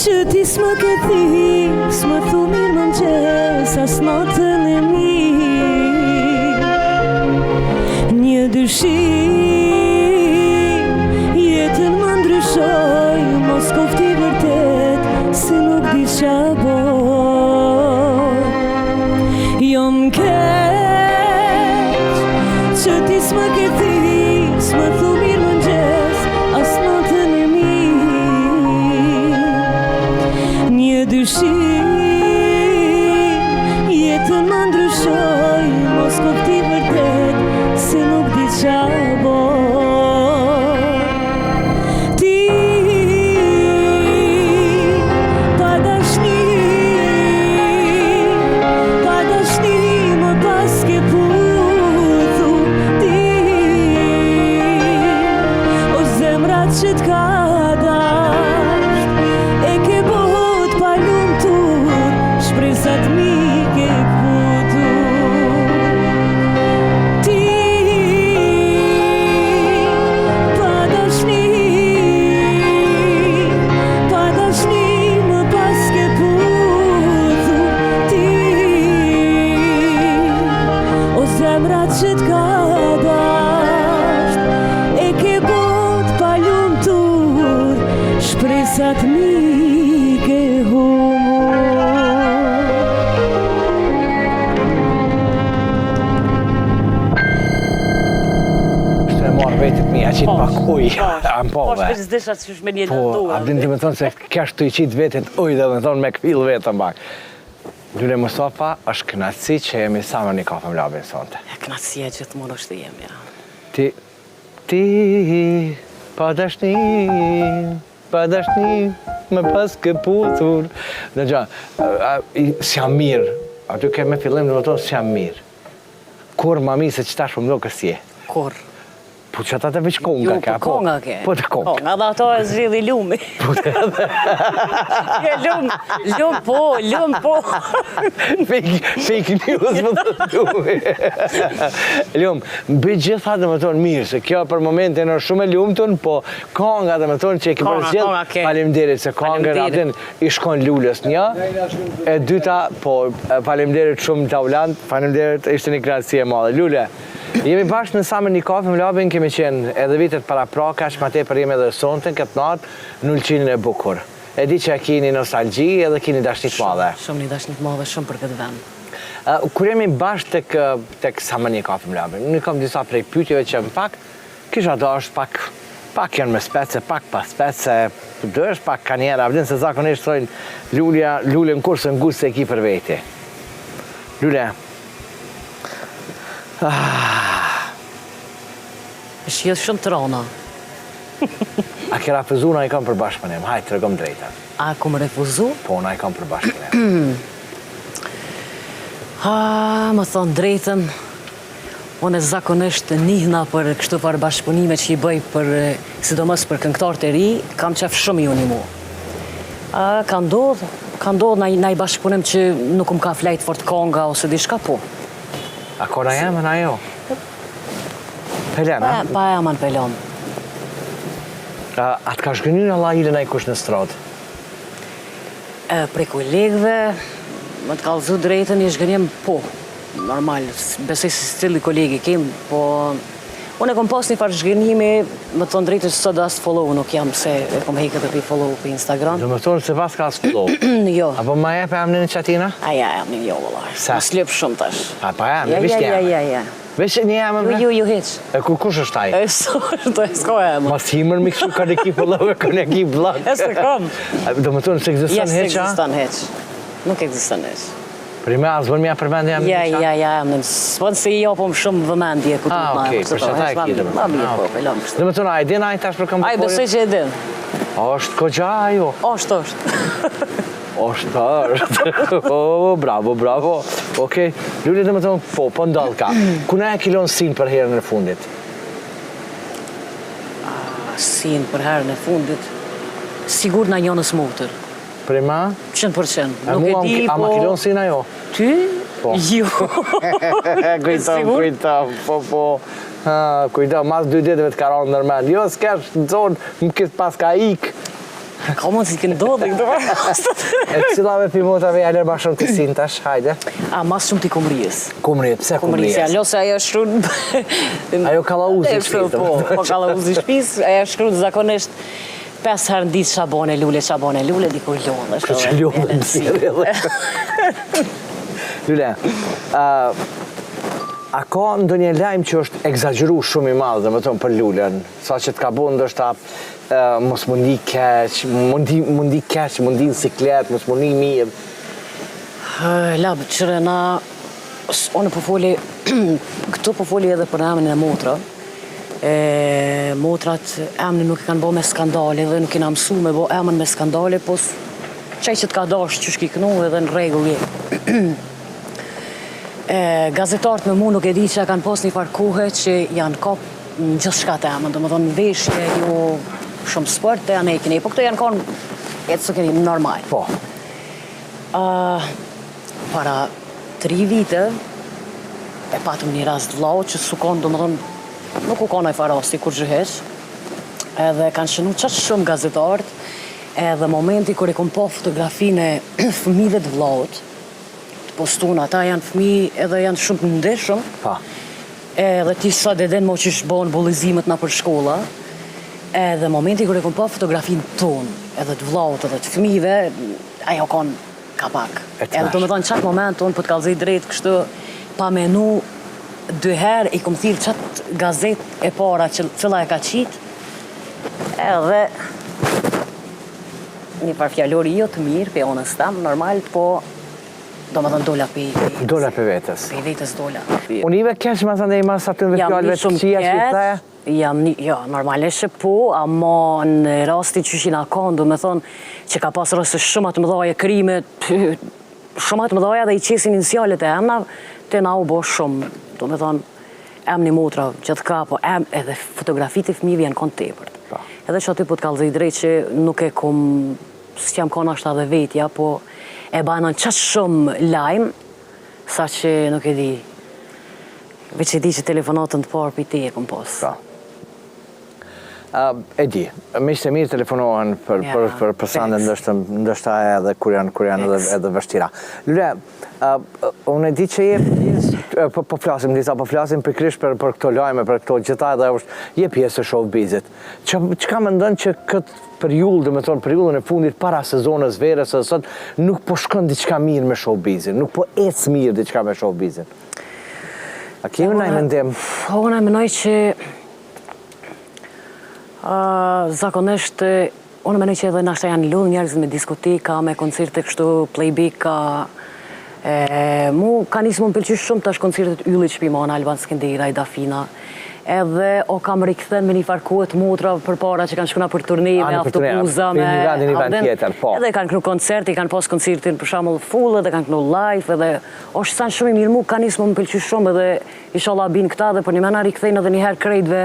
që ti s'më ke thik, s'më thu mirë mëngjes, as natën e mirë. Një dyshim, jetën më ndryshoj, mos kofti vërtet, se nuk di qa boj. Jam keq që ti s'më ke thik, s'më thu mirë mëngjes, as natën e mirë. Një dyshim, jetën më ndryshoj, mos kofti vërtet, se nuk di qa boj. Ti, pa dashni më pas ke puthu. Ti, o zemrat që t'ka dasht, e ke bot pa lumtur, shpresat mi ke putur. Ti, pa dashni më pas ke putur. Ti, o zemrat që t'ka dasht, e ke bot pa lumtur, shpresat mi ke humur. Shtë e marrë vetit mija qitë pak uj, anë po Po, ve. shpesh desha që është me një Po, lënduar. abdin të me thonë se kesh të i qitë vetit uj dhe me thonë me këpil vetën bak. Lule Mustafa, është knatësi që jemi sa më një kafe më labin sonte. Knatësia gjithmonë është të jemi, ja. Ti, pa dashni më pas ke putur. Dhe gja, s'jam mirë, aty ke me fillim në më tonë s'jam mirë. Kur ma mi se qëta shumë do kësje. Kur? Po që ata të veç konga Jo, ka, po konga ke. Po të konga. Konga dhe ato e zhvilli lumi. Ja, lum po. Fake news më të lumi. Lum, bëj gjitha dhe më tonë mirë, se kjo për momentin është shumë e lumëtun, po konga dhe më tonë që e ki Konga përzgjith, ke. falemderit, se konga Faleminderit. i shkon lullës një, e dyta, po falemderit shumë të aulant, falemderit ishte një kratësi e madhe. Lule, jemi bashkë në Summer një kafe më labin, kemi qenë edhe vitet para praka, shma tepër jemi edhe sonten këtë natë në Ulqinin e bukur. E di që kini nostalgji edhe kini dashnit madhe. Shumë një dashnit madhe shumë për këtë vend. Kur jemi bashkë tek Summer një kafe më labin, unë kam disa prej pyetjeve që në fakt kisha dashur pak janë me spece, pak pa spece, do është pak kanjera, vdin se zakonisht thojnë lule në kursën gustë se ki për veti. Lule, është jetë shumë të rona. a ke refuzu na i kam për bashkëpunim? Hajtë, të regom drejta. A ku më refuzu? Po, na i kam për bashkëpunim. Më thonë drejtën, unë e zakonisht njihna për kështu farë bashkëpunime që i bëj për, sidomos për këngëtarët e ri, kam qef shumë i unë i mu. Ka ndodhë na i bashkëpunim që nuk më ka flejt fort konga ose di shka po. A kona jam na jo? Pelem, a? Pa e aman pelon. A të ka shgënyu në la ilën a i kush në stradë? Prej kolegëve, më të kallëzu drejtën, i shgënjem po. Normal, besoj se stili kolegi kem, po unë e kom pas një farë shgënjimi, më të thonë drejtën që sot dhe asë follow, nuk jam se e kom hejke dhe pi follow për Instagram. Do më thonë se pas ka asë follow. Jo. Apo ma jepe am në qatina? Aja, jam një jo, vëllar. Sa? Më slep shumë tash. A pa jam, visht jam. Ja. Vesh një jam e Ju heq. E kush është taj? E s'ko e më. Mas himër mi kështu ka në ki follow e ka në ki vlog. E s'e kam. Do më thonë se Ja, egziston se heqa? egziston heq. Nuk egziston heq. Për i me asë mja përmendja me Ja, emnin. S'pon se I opëm shumë vëmendje ku të okej, për që ta e kidëm. Ma mirë, po, pelon kështu. Dhe me tëna, a I din a I tash për kam Ai besoj që e din. Është kogja ajo. Është. Është. Bravo. Okej. Lulli dhe me tënë, po ndalë ka. Kuna e kilon sin për herën e fundit? Sin për herën e fundit. Sigur na njonës motër. Prima? 100%. Nuk e di, A ma kilon sin ajo? Ty? Po. Jo. Kujtam, po. Kujtam, mas 2 ditëve të karonë nërmen. Jo, s'kesh në zonë, më këtë pas ka ik. Ka mund si të ndodhe këto. E cilave pimotave jaler ma shumë të sin tash, hajde. A, mas shumë t'i kumrijës. Kumrijet, pse Kumrijës, ja, kumrijet? lose ajo shkruan... Ajo kallauzi shpis. Po kallauzi shpis, ajo shkruan zakonisht 5 herë në ditë shabone lule, diku lule. Kështë që lule në sirë. Lule, a ka ndonjë lajm që është egzageru shumë I madh, dhe më tonë për lulen, sa që t'ka bo ndoshta mos mundi keq, mundi në siklet, mos mundi mirë. Labë, qërëna, unë po foli, këtu po foli edhe për emrin e motra. Motrat emnin nuk I kanë bo me skandale dhe nuk I na mësu me bo emrin me skandale, po qaj që t'ka dash që shkiknu edhe në regull je. Gazetarët me mu nuk e di që kanë pas një farë kohë që janë kap në gjithë shka të emën, do më thonë veshje, jo shumë sport të janë e kini, po këto janë konë jetë së keni normal. Po. Para 3 vite, e patëm një rast vlau që su konë, do më thonë, nuk u konë e farasti kur gjëhesh, edhe kanë shënu qatë shumë gazetarët, edhe momenti kër e kom po fotografinë e fëmijëve të vlaut, të postun, ata janë fëmijë edhe janë shumë të ndeshëm, edhe ti sa dhe den mo që shbonë bullizimet na për shkolla, edhe momenti kër e kom po fotografinë tonë, edhe të vlaut edhe të fëmijëve, ajo konë kapak. Edhe do me thonë qatë moment tonë për të kalzej drejtë kështu, pa menu 2 herë I kom thirë qatë gazet e para që cila e ka qitë, edhe një par fjallori jo të mirë, pe onës tam, normal, po do më thënë dola pe vetës. Dola pe vetës. Pe vetës dola. Unë Ive kesh ma thënë e I mas atë në fjallëve të qia që I thaja? Jo, normalisht po, ama në rastin që shina kanë, do me thonë që ka pas rësë shumë atë më dhaja krime, shumë atë më dhaja dhe I qesin inicialet e emna, të na u bo shumë, do me thonë emni motra, gjithë ka, po edhe fotografit e fëmijëve janë konë tepërt. Edhe që aty po të kalzej drejt që nuk e kom, së jam konë ashtë dhe vetja, po e banon qatë shumë lajmë, sa që nuk e di, veç e di që telefonatën të parë për ti e kom posë. E di, miqtë e mirë telefonohen për sande ndështë edhe kur janë edhe vështira. Lule, unë e di që po flasim pikrish për këto lajme, për këto gjitha edhe je pjesë e showbizit. Që ka më ndonë që këtë periull, dhe me thonë periullën e fundit para sezonës verës, sot nuk po shkon diçka mirë me showbizin, nuk po ecë mirë diçka me showbizin. A kemi na I mendim? Unë e menoj që zakonisht, unë menoj që edhe nashta janë lullë njerëzit me diskoteka, me koncerte kështu, playback-a. Mu ka nisë më pëlqy shumë tash koncertet yllit shpimon, Alban Skendera, Dafina. Edhe o kam rikëthen me një farkuet motra për para që kanë shkuna për turnej me autobuza, me edhe kanë kënu koncert, I kanë pas koncertin për shamull full, edhe kanë kënu live, edhe është sanë shumë I mirë mu, ka nisë më pëlqy shumë edhe inshallah bin këta dhe për një mena rikëthen edhe njëherë krejtve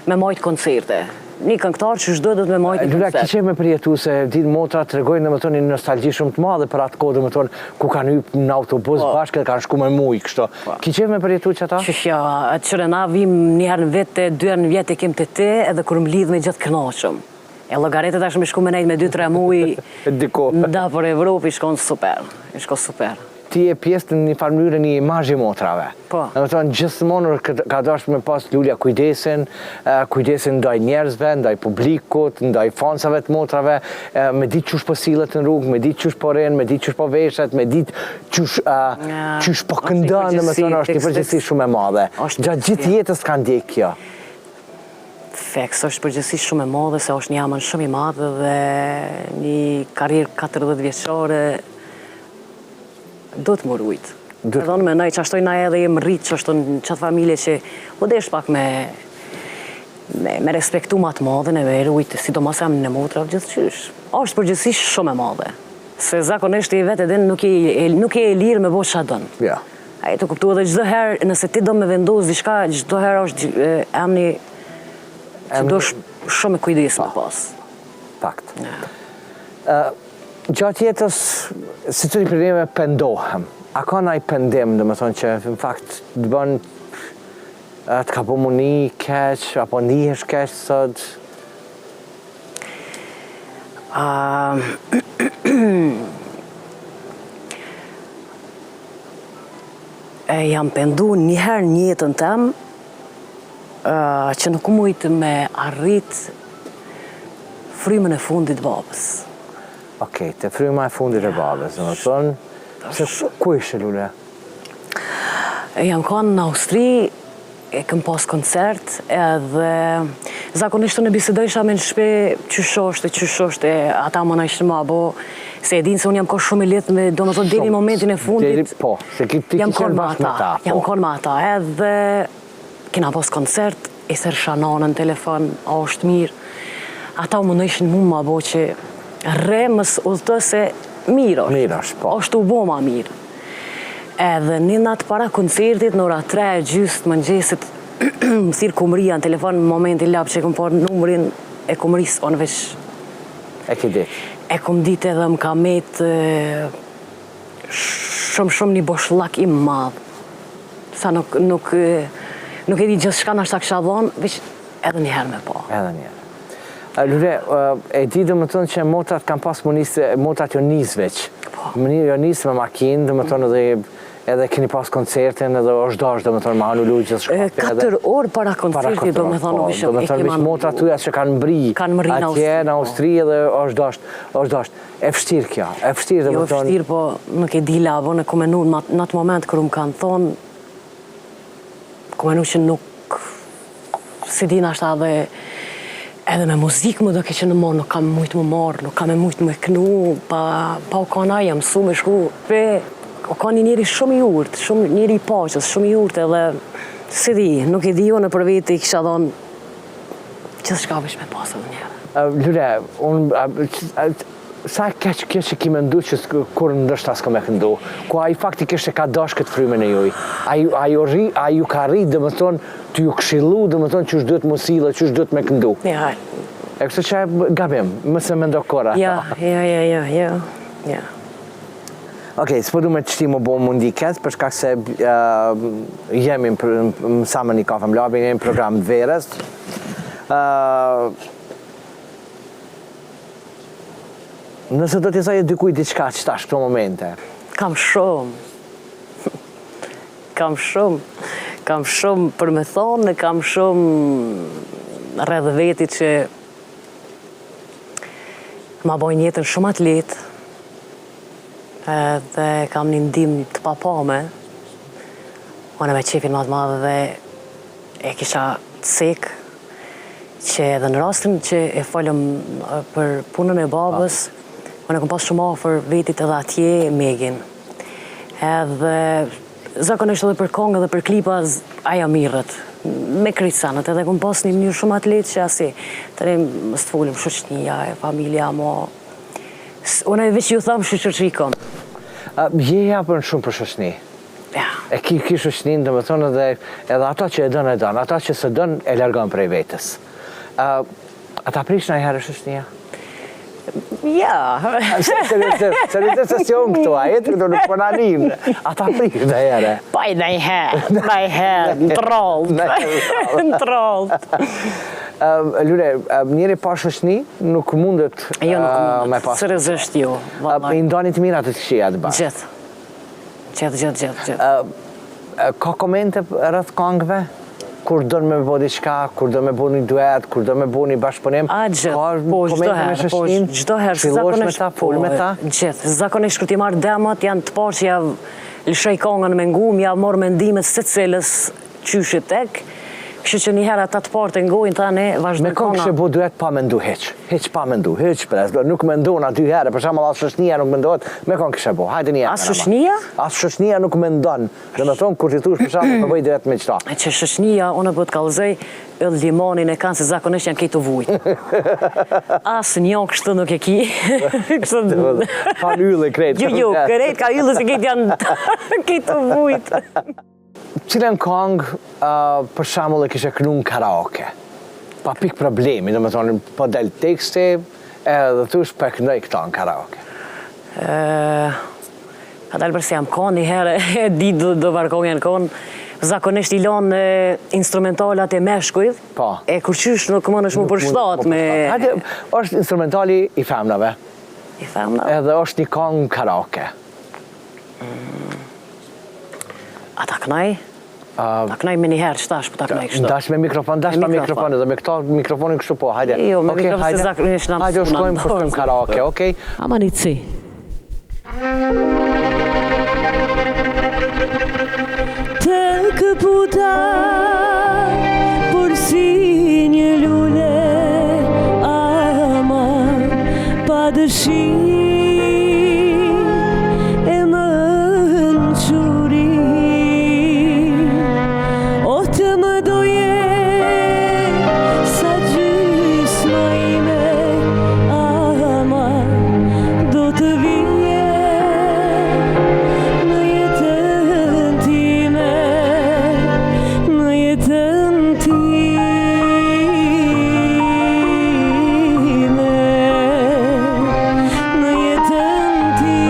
me majtë koncerte. Një këngëtar që shdo dhe me majtë një koncert. Lula, ki qe me përjetu se ditë motra të regojnë dhe më tonë një nostalgji shumë të madhe për atë kohë dhe më tonë ku kanë hypë në autobus bashkë dhe kanë shku me mujë kështu. Ki qe me përjetu që ata? Qëshja, atë qëre na vim njëherë në vete, 2 herë në vjetë e kem të te edhe kur më lidhë me gjithë kënaqëm. E logaretet ashtë me shku me nejtë me 2-3 mujë nda për Evropë, I shkon super. Ti e pjesë në një farë mënyrë një imazh I motrave. Po. Në më tonë gjithmonë ka dashur me pas Lulja kujdesin ndaj njerëzve, ndaj publikut, ndaj fansave të motrave, me ditë qysh po sillet në rrugë, me ditë qysh po rren, me ditë qysh po veshet, me ditë qysh po këndon, në më tonë është një përgjegjësi shumë e madhe. Gjatë gjithë jetës ka ndjek kjo. Feks, është përgjithësi shumë e madhe, se është një amën shumë I madhe dhe një karrierë 40 vjeçare do të më rujt. Edhe unë menoj që ashtoj na edhe jem rritë që është në qatë familje që u desh pak me respektu ma të madhe e me rujtë, sidomos jam në motra gjithqysh. Është përgjithsisht shumë e madhe. Se zakonisht i vetë edhe nuk e lirë me bo që adon. Ja. A e të kuptu edhe çdo herë, nëse ti do me vendos diçka, çdo herë është emni që do shumë e kujdes me pas. Fakt. Gjatë jetës, si të një probleme pendohem. A ka naj pendim, dhe më thonë që, në fakt, të bën të ka po mu një keq, apo njëhesh keq sot? Jam pendu njëherë një jetën tem, që nuk mujtë me arrit frymën e fundit babës. Okej, të fryma e fundit e babës, dhe më thonë, se ku ishe lule? Jam kanë në Austri, e këm pas koncert, edhe zakonisht të në bisedojsha me në shpe qyshoshte, ata më në ishtë ma, bo se e dinë se unë jam ka shumë i letë me, do më thotë, deri momentin e fundit, Po, se ti kishe bashkë me ta. Jam kanë me ata, edhe kena pas koncert, e sërë shananën telefon, a është mirë, ata më në ishtë mu ma, bo që re mës udhëtë se mirë është. Mirë është, po. është u bo ma mirë. Edhe një natë para koncertit, në ora 3:30 mëngjesit, më thirë kumëria në telefon në momentin lapë që e këm parë numërin e kumërisë, onë veç. E ki ditë? E këm ditë edhe më ka metë shumë një boshllak i madhë. Sa nuk e di gjithë shka nashta kësha dhonë, veç edhe njëherë me po. Edhe njëherë. Lure, e di dhe më thonë që motrat kam pas motrat jo nisë veç. Jo nisë me makinë, dhe më thonë edhe keni pas koncertin edhe është dash, dhe më thonë, ma anu lujtë gjithë shkafti. 4 orë para koncertit, do me thonë, do me thonë, vishë motrat tuja që kanë mri atje në Austri edhe është dash. E fështirë kjo, e fështirë dhe më thonë. Jo fështirë, po nuk e di labo, në komenu në atë moment kërë më kanë thonë, komenu që nuk, si di nashta edhe me muzikë më do ke që në morë, nuk kam mujtë më marë, nuk kam e mujtë më kënu, pa u kana jam su me shku, o ka një njeri shumë i urtë, shumë njeri i paqës, shumë i urtë edhe, si di, nuk i di jo në për vete i kisha dhonë, gjithë shka vesh me pasë dhe njerë. Lure, sa keq që ki me ndu që kur ndështë asë ka me këndu, ku a i faktikisht e ka dash këtë frymën e juj, a ju ka rrit dhe më thonë, të ju këshilu dhe më thonë që është dhëtë musile, që është dhëtë me këndu. Ja. E kështë që e gabim, mëse me ndo kora. Ja. Okej, s'po du me të shti më bo mundi këtë, përshka se jemi më samë një kafe më labi, jemi program të verës. Nëse do t'i thojë dikuj diçka që tash këto momente? Kam shumë për me thonë, kam shumë rreth vetit që ma bojnë jetën shumë atë letë, dhe kam një ndim të papame, unë me qefin ma të madhe dhe e kisha të sekë, që edhe në rastin që e folëm për punën e babës, unë e kom pas shumë ofër vetit edhe atje Megin. Edhe zakonisht edhe për kongë dhe për klipa aja mirët, me krisanët, edhe kom pas një mënyrë shumë atletë që asi, të ne më së të folim shoqënia e familja, unë e veç ju thamë shoqërikon. Jeja për shumë për shoqëni. Ja. E ki shoqënin dhe më thonë edhe ata që e dënë, ata që se dënë e largon prej vetës. Ata prish në i herë shoqënia? Ja. Seritë sesion këtu, a jetë këtu nuk përna njëmë. Ata prish në herë. Pa i në i herë, në trollët. Lure, njeri pa shoqëni nuk mundet me pas. Seriozisht jo. I ndoni të mirat të të këshia të bashkë? Gjithë. Ka komente rrëth kongëve? Kur do me bo diçka, kur do me bo një duet, kur do me bo një bashkëpunim? Gjdo herë, Fillosh me ta, fol me ta? Gjithë, zakonisht kur ti marrë demot, janë të parë që javë lëshoj kongën me ngu, javë morë mendimet se cilës qyshit tek, Kështu që një herë ata të parë të ngojnë tani Me vazhdojnë këngë kështë bu duhet pa mendu heq pa mendu, heq pres, nuk mendon aty herë, për shembull as shoqënia nuk mendohet, me këngë kështë bu, hajde një herë. As shoqënia? As shoqënia nuk mendon, dhe me thonë kur ti thush për shembull të bëj direkt me qëta. E që shoqënia, unë po të kallëzoj, ëll limanin e kanë se zakonisht janë këto vujt. As një kështu nuk e ki. Ka ylle krejt. Jo, krejt ka ylle se këtë janë këto vujt. Cilën këngë, për shembull, e kishe kënu në karaoke? Pa pik problemi, dhe me thonë, po del teksti, edhe thush për këndoj këta në karaoke. Pa dalë përse jam konë, një herë e di do varkongja në konë, zakonisht i lanë instrumentalat e meshkujt, e kur qysh nuk më nëshmu përshtat me... Hajde, është instrumentali i femnave. I femnave? Edhe është një këngë karaoke. A ta knaj? Ta knaj me njëherë qëtash, po ta knaj kështu. Dash me mikrofon, dash me mikrofon, edhe me këta mikrofonin kështu po, hajde. Jo, me mikrofon se zakonisht në hajde, shkojmë karaoke, okej? Amanici. Të këputa por si një lule, ama pa dëshim e më nëquri, o të më doje sa gjysma ime, ama do të vije në jetën time, në jetën time, në jetën time.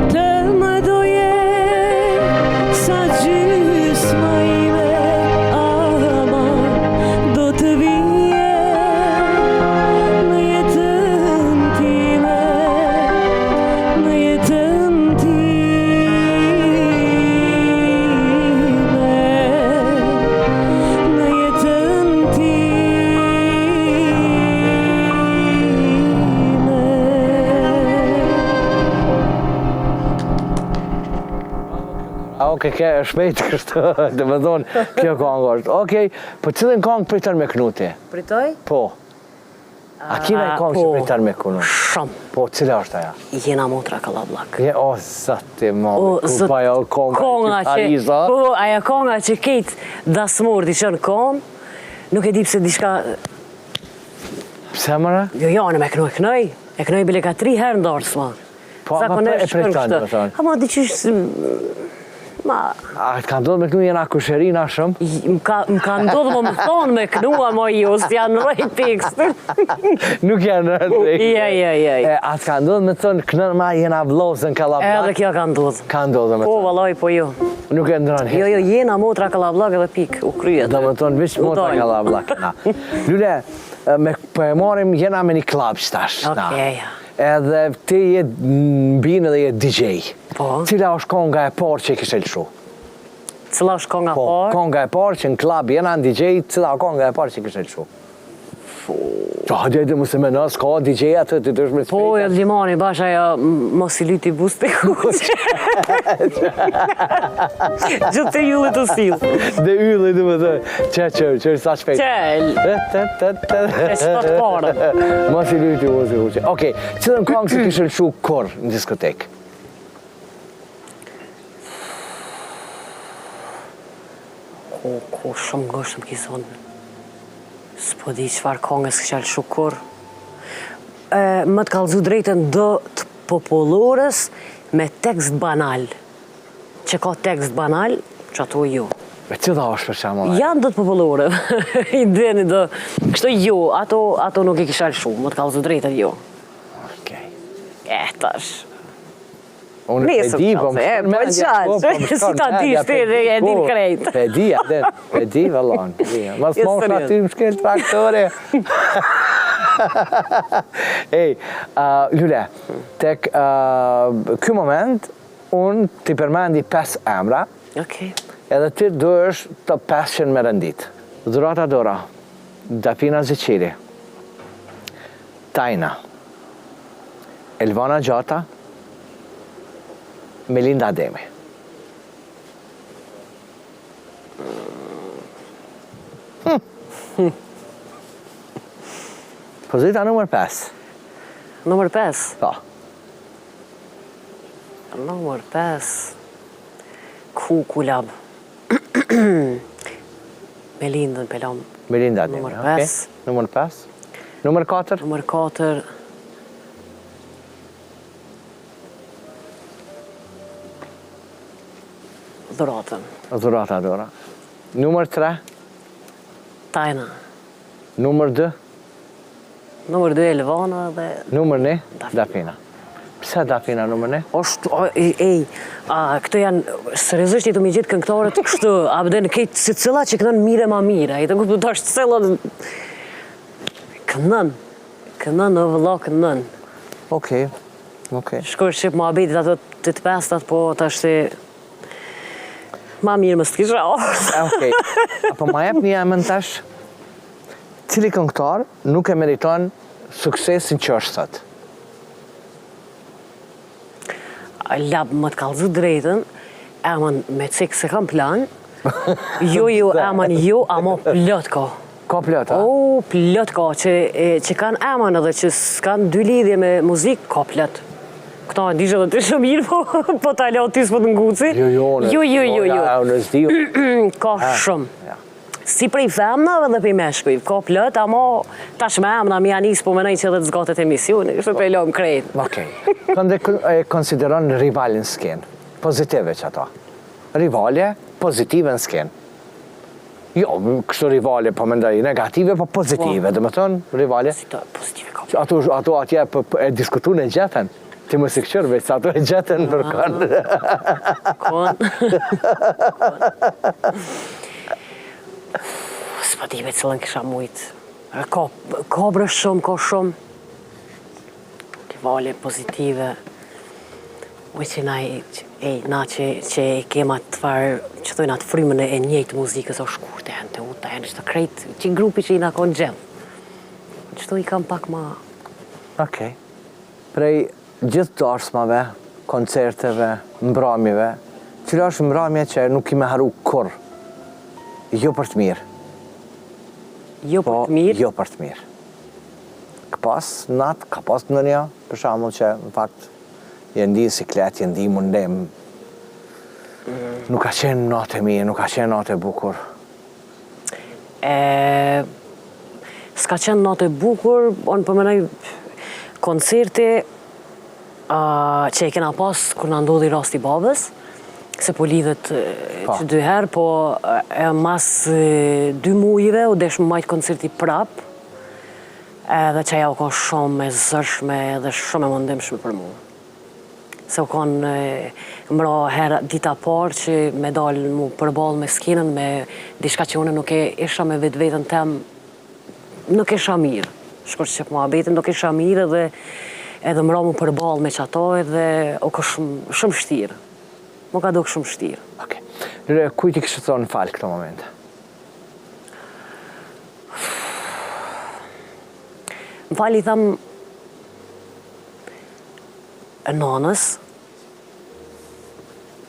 Të më doje sa gjysma ime, ama do të vije në jetën time, në jetën time, në jetën time. Oke, ke shpejt kështë, dhe me thonë, kjo këngë është. Okej, po cilën këngë pritën me kënuti? Pritoj? Po. A kina e këngë që pritën me kënu? Shumë. Po, cila është aja? Jena motra Kallabllak. O, zëti madhe, ku pa jo këngë që Ariza? Po, aja konga që ketë dasmur t'i qënë kon, nuk e di pse diçka... Pse mëra? Jo, në me kënoj. E kënoj bile ka 3 herë ndarës, ma. Po, ma e pritën, me thonë. Ha, ma diqysh... Ma... A, të ka ndodhë me kënu jena kusherina shumë? Më ka ndodhë më thonë me kënua, ma jo, së janë rëj tekst. Nuk janë rëj. Ja. A të ka ndodhë me thonë kënën ma jena vlozën Kallabllak? Edhe kjo ka ndodhë. Ka ndodhë me Po, thonë? valoj, po jo. Nuk e ndronë heq? Jo, jena motra Kallabllak edhe pik, u kryet. Dhe me thonë, vish motra Kallabllak. Lule, po e marim jena me një klab qëtash. Okej. Edhe ti je mbinë dhe je DJ. Po. Cila është konga e parë që i kishe lëshu? Cila është konga Po, parë? konga e parë që në klab jena në DJ, cila është konga e parë që i kishe lëshu? Hajde mu se me nësë, ka DJ atë, ti të është me Po, e limani, bash ajo mos i lyti buste kuqë. Gjithë të yllit të silë. Dhe yllit dhe më dhe, që sa shpejt. E shtat parë. Mos i lyti buste kuqë. Okej, cilën kongë që kishe lëshu kur në diskotekë? Ko shumë ngështë më kisonë. S'po di qëfar kongës kësha lëshu kur. Më të kallëzu drejtën do të popullorës me tekst banal. Që ka tekst banal, që ato jo. E cila është për shembull? Janë do të popullore. I deni do... Kështu jo, ato nuk i kisha lëshu. Më të kallëzu drejtën jo. Okej. Tash. Unë e di, po më shkërë me qalë, si ta di shte e di krejt. E di, vëllon. Mas mosh aty më shkel traktore. Ej, Lule, tek ky moment, unë t'i përmendi 5 emra, Okej. edhe ti duhesh të 5 me rendit. Dhurata Dora, Dapina Ziciri, Tajna, Elvana Gjata, Melinda Ademi. Pozita numër 5. Numër 5. Po. Numër 5. Kulab. Melindën pelom. Melinda Ademi. Numër okej. 5. Numër 5. Numër 4. Numër 4. Dhuratën. Dhurata Dora. Numër 3. Tajna. Numër 2. Numër 2 Elvana dhe... Numër 1. Dapina. Pse Dapina numër 1? Këto janë, seriozisht i të mi gjithë këngëtarët kështu, abden këtë si cila që kënën mire ma mire, i të kuptu të është cila... Kënën, o vëlla kënën. Okej. Shkur shqip ma abetit ato të të pestat, po të është ma mirë më s'të kisha orë. Okej. Apo ma jep një emën tash, cili këngëtar nuk e meriton suksesin që është sot? Lab më të kalëzë drejtën, emën me cikë se kam plan, jo, emën jo, ama plot ko. Ka plot, a? O, plot ko, që kanë emën edhe që s'kanë dy lidhje me muzikë, ka plot. Këta në dishe dhe të shumë mirë, po të alo tisë po të nguci. Jo. Unë s'diju. Ka shumë. Si prej femnave dhe prej meshkujve, ka plot, ama tash me emna mi anis po menaj që edhe të zgatet emisioni, kështë të lojmë krejt. Okej. Kënde e konsideron rivalin s'ken, pozitive që ato. Rivalje, pozitive në s'ken. Jo, kështu rivalje, po mendoj negative, po pozitive, dhe më thonë rivalje. Si të pozitive ka. Ato atje e diskutu në gjetën. Ti më si këqër, veç, ato e gjetën për kënë. S'pa di me cilën kisha mujtë. Ka brë shumë, ka shumë. Rivalje pozitive. Oj që na që kema të farë, që thojnë atë frymën e njëjtë muzikës o shkurte, të uta, në që të krejtë, që grupi që i na konë gjellë. Qëto i kam pak ma... Okej. Prej gjithë të arsmave, koncerteve, mbramjeve, cila është mbramje që nuk i me haru kur, jo për të mirë. Jo për të mirë? Jo për të mirë. Ka pas në një, për shamull që, në fakt, jenë di siklet, jenë di mundem. Nuk ka qenë natë e mirë, nuk ka qenë natë e bukur. S'ka qenë natë e bukur, unë përmenoj koncerti që e kena pas kur në ndodhi rasti babës, se po lidhet që 2 herë, po mas 2 mujve u desh më majtë koncerti prap, edhe që aja u ka shumë e zërshme dhe shumë e mëndimshme për mu. Se u konë mëra herë dita parë që me dalë mu përballë me skenën, me diçka që une nuk e isha me vetë vetën tem, nuk isha mirë. Shkur që mua betin nuk isha mirë edhe mëra mu përballë me qato edhe u ka shumë shtirë. Mu ka duk shumë shtirë. Okej. Lëre, kujt i kështë thonë falë këto momente? Më falë i thamë nanës,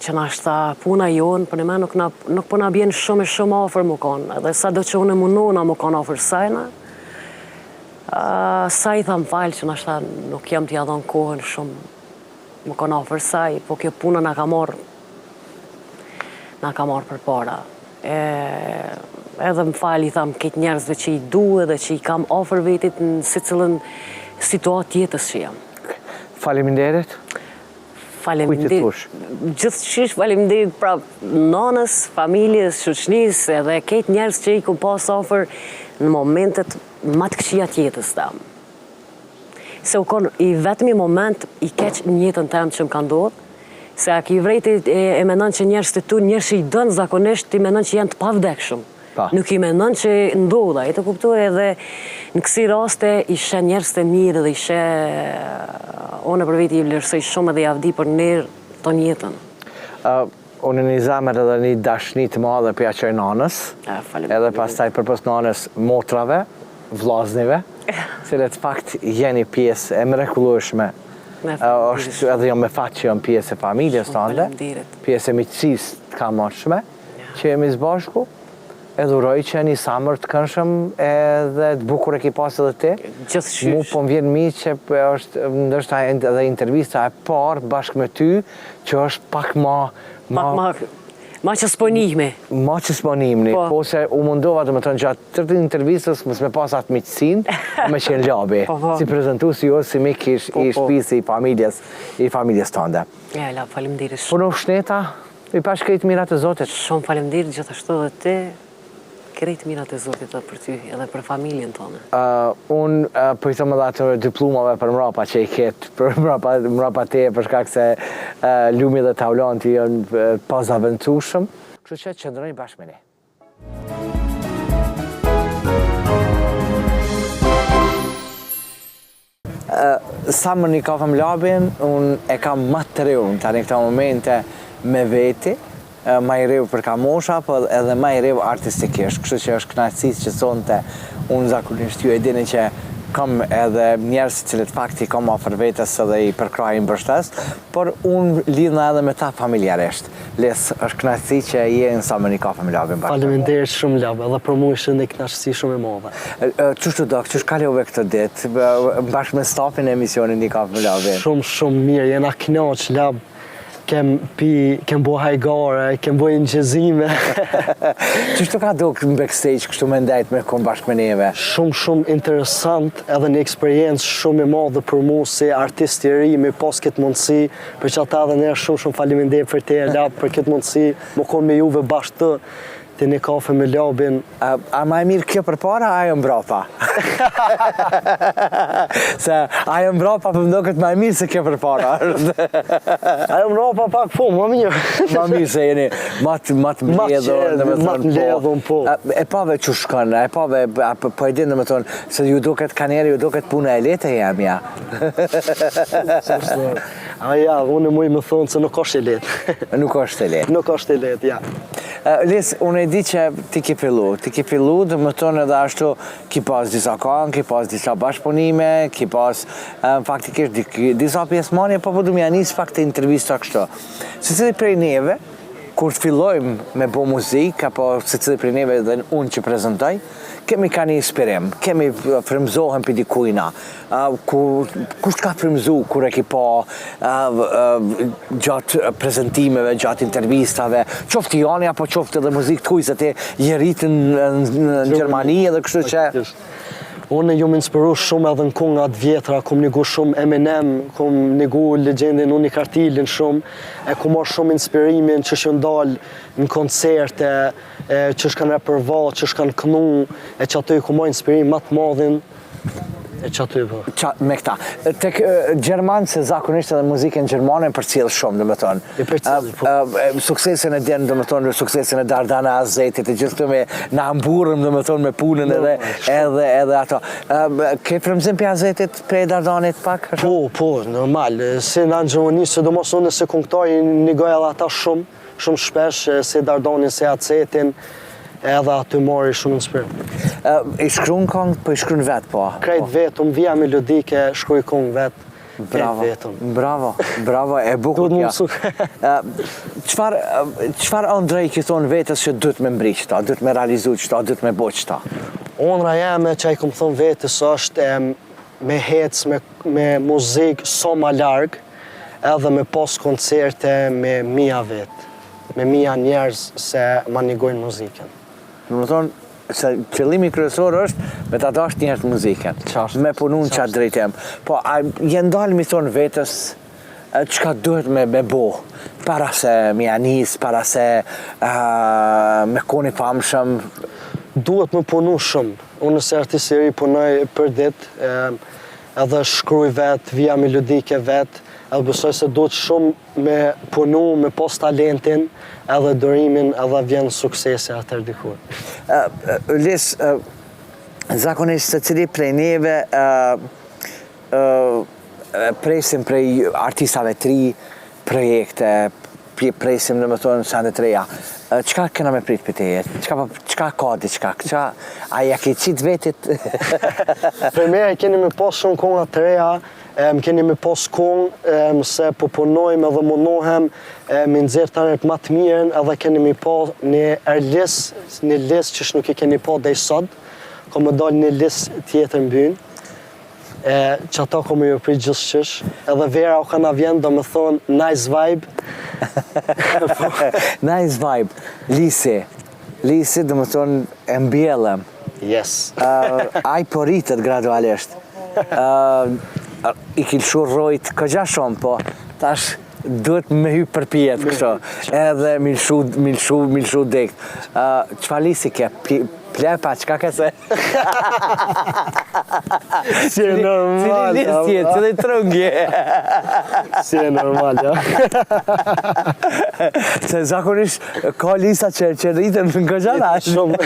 që na është puna jonë, për në me nuk po na bjenë shumë e shumë afer më konë, edhe sa do që unë mundona më konë afer sajna, sa i thamë falë që na është nuk jam t'ja dhonë kohën shumë më konë afer saj, po kjo puna na ka marë për para. Edhe më falë i thamë këtë njerëzve që i duhe dhe që i kam afer vetit në si cilën situatë tjetës që jam. Faleminderit. Faleminderit. Gjithçysh faleminderit pra nanës, familjes, shoqënisë edhe këtë njerëz që i ku pas afer në momentet më të këqija të jetës tam. Se u kon i vetmi moment i keq në jetën tem që më ka ndodhur, se a ki vrejti e menon që njerëz të tu, njerëz që i dënë zakonisht, i menon që janë të pavdekshëm. Nuk i menon që ndodha, i të kuptu edhe në kësi raste ishe njerëz të mirë dhe ishe, one për veti i vlerësoj shumë edhe javdi për njerë ton jetën. Unë një zemër edhe një dashni të madhe për jaqoj nanës, edhe pastaj përpos nanës motrave, vllaznive, cilët fakt jeni pjesë e mrekullueshme. Është edhe jo me fat që jam pjesë e familjes tande, pjesë e miqësisë të kamotshme, që jemi së bashku, edhe uroj që një samër të këndshëm edhe të bukur e ki pas edhe ti. Gjithçysh. Mu po m'vjen mirë që është ndoshta edhe intervista e parë bashkë me ty, që është pak Ma që s'ponihme. Ma që s'ponihme, po se u mundova të më të në gjatë tërtë intervistës mos me pas atë miqësin, me qenë gjabi. Si prezentues jo, si mik i shtëpisë i familjes tënde. Ja, faleminderit shumë. Puno shneta, i pash krejt mirat e Zotit. Shumë faleminderit gjithashtu dhe ti, krejt mirat e Zotit edhe për ty, edhe për familjen tonë. Unë po i thëmë dhe atë diplomave për mrapa që i ketë, për mrapa te, për shkak se lumi dhe taulanti janë pas aventushëm, kështu që qëndroni bashkë me ne. Sa më një kafëm labin, unë e kam më të reunë, tani këta momente me veti, ma i reu për kamosha, po edhe ma i reu artistikisht, kështu që është kënaqësi që sonte unë zakonisht ju e dini që kam edhe njerëz cilët fakti kam afër vetes edhe i përkrajin mbështes, por unë lidhna edhe me ta familjarisht. Les, është kënaqësi që je në sa më një kafe me labin bashkë. Faleminderit shumë Lab, edhe për mua është një kënaqësi shumë e madhe. Ç'është kalove këtë ditë bashkë me stafin e emisionit një kafe me labin? Shumë mirë, jena kënaq Lab. Kem bo hajgare, kem bo inqezime. Qështu ka duk në backstage kështu me ndajt me konë bashkë me neve? Shumë interesant, edhe një eksperiencë shumë e madhe për mu si artist i ri, me pas këtë mundësi, për që ata edhe ne shumë faleminderit për te Lab, për këtë mundësi, më konë me juve bashkë të një kafe me Labin. A ma e mirë kjo për para, a ajo mbrapa? Se ajo mbrapa për mdo këtë ma e mirë se kjo për para. Ajo mbrapa pak po, ma mirë. Ma mirë se jeni matë mbledhur. Matë mbledhur, po. E pave që shkën, e pave, po e dinë dhe me thonë, se ju do këtë kaneri, ju do këtë puna e letë e jam, ja. Ja, unë muj me thonë se nuk është e letë. Nuk është e letë. Nuk është e letë, ja. Lis, unë e di që ti ki fillu, dhe më tonë edhe ashtu ki pas disa kanë, ki pas disa bashkëpunime, ki pas faktikisht disa pjesëmarrje, po du m'ja nis fakt të intervista kështu. Se cili prej neve, kur të fillojmë me bo muzikë, apo se cili prej neve dhe unë që prezentoj, kemi ka një inspirim, kemi frymzohem për dikujna. Kusht ka frymzu kur e ki pa gjatë prezentimeve, gjatë intervistave, qoftë jani apo qoftë edhe muzikë të kuj, se ti je rritë në Gjermani edhe kështu që... Unë ju më inspiru shumë edhe në këngat vjetra, kom nigu shumë Eminem, kom nigu legendin Unik Artilin shumë, e kom marrë shumë inspirimin që shë ndalë në koncerte, që shkanë repërva, që shkanë kënu, e që aty kom marrë inspirim më të madhin, e që aty po. Me këta. Tek Gjermanë, se zakonisht edhe muzikën gjermane për cilë shumë, dhe më tonë. E për cilë, po. Suksesin e djenë, dhe më tonë, suksesin e Dardana Azetit, e gjithë të me në hamburëm, dhe më tonë, me punën edhe ato. Ke frymzim për Azetit, për Dardanit pak? Po, normal. Si në Gjermani, se do mos unë se këngëtoj një goj edhe ata shumë shpesh, si Dardanin, si Azetin, edhe aty mori shumë inspirim. I shkruan këngë, po i shkruan vetë, po? Krejt vetëm, vija melodike, shkruaj këngë vetë. Bravo, e bukur kja. Qfar Andrej ki thonë vetës që dhëtë me mbri qëta, dhëtë me realizu qëta, dhëtë me bo qëta? Ondra jeme që i kom thonë vetës është me hec, me muzikë so ma largë, edhe me pas koncerte me mija vetë, me mija njerëz se ma negojnë muzikën. Në më thonë, se qëllimi kryesor është me ta dash njerëz muzikën, me punun qatë drejtem. Po, jenë dalë mi thonë vetës qka duhet me bo, para se mi anis, para se me koni famshëm. Duhet me punu shumë. Unë se artist i ri punoj për ditë, edhe shkruj vetë, vija melodike vetë, edhe besoj se duhet shumë me punu, me pos talentin, edhe dërimin, edhe vjen suksesi atër dikur. Lis, zakonisht se cili prej neve presim prej artistave tri, projekte, presim në më thonë sande të reja. Qka kena me prit për teje? Qka ka diçka? A ja ke qit vetit? Për me keni me pas shumë konga të reja, më keni me pas kongë se po punojmë edhe mundohem me nxjerr tanet më të mirën, edhe keni me pas një listë që nuk e keni pa deri sot. Ka më dal një listë tjetër mbynë. Që ata ka më ju prit gjithçysh. Edhe vera u kana vjen, do më thonë nice vibe. Nice vibe. Lisi do më thonë e mbjellëm. Yes. Ai po rritet gradualisht. I kilshu rojt këgja shumë, po tash duhet me hy përpijet kështu. Edhe milshu dekt. Qfa lisi ke? Plepa, qka ke se? Si e normal. Cili listje, cili trungje. Si e normal, ja. Se zakonisht ka lisa që rritën në këgjana. Shumë.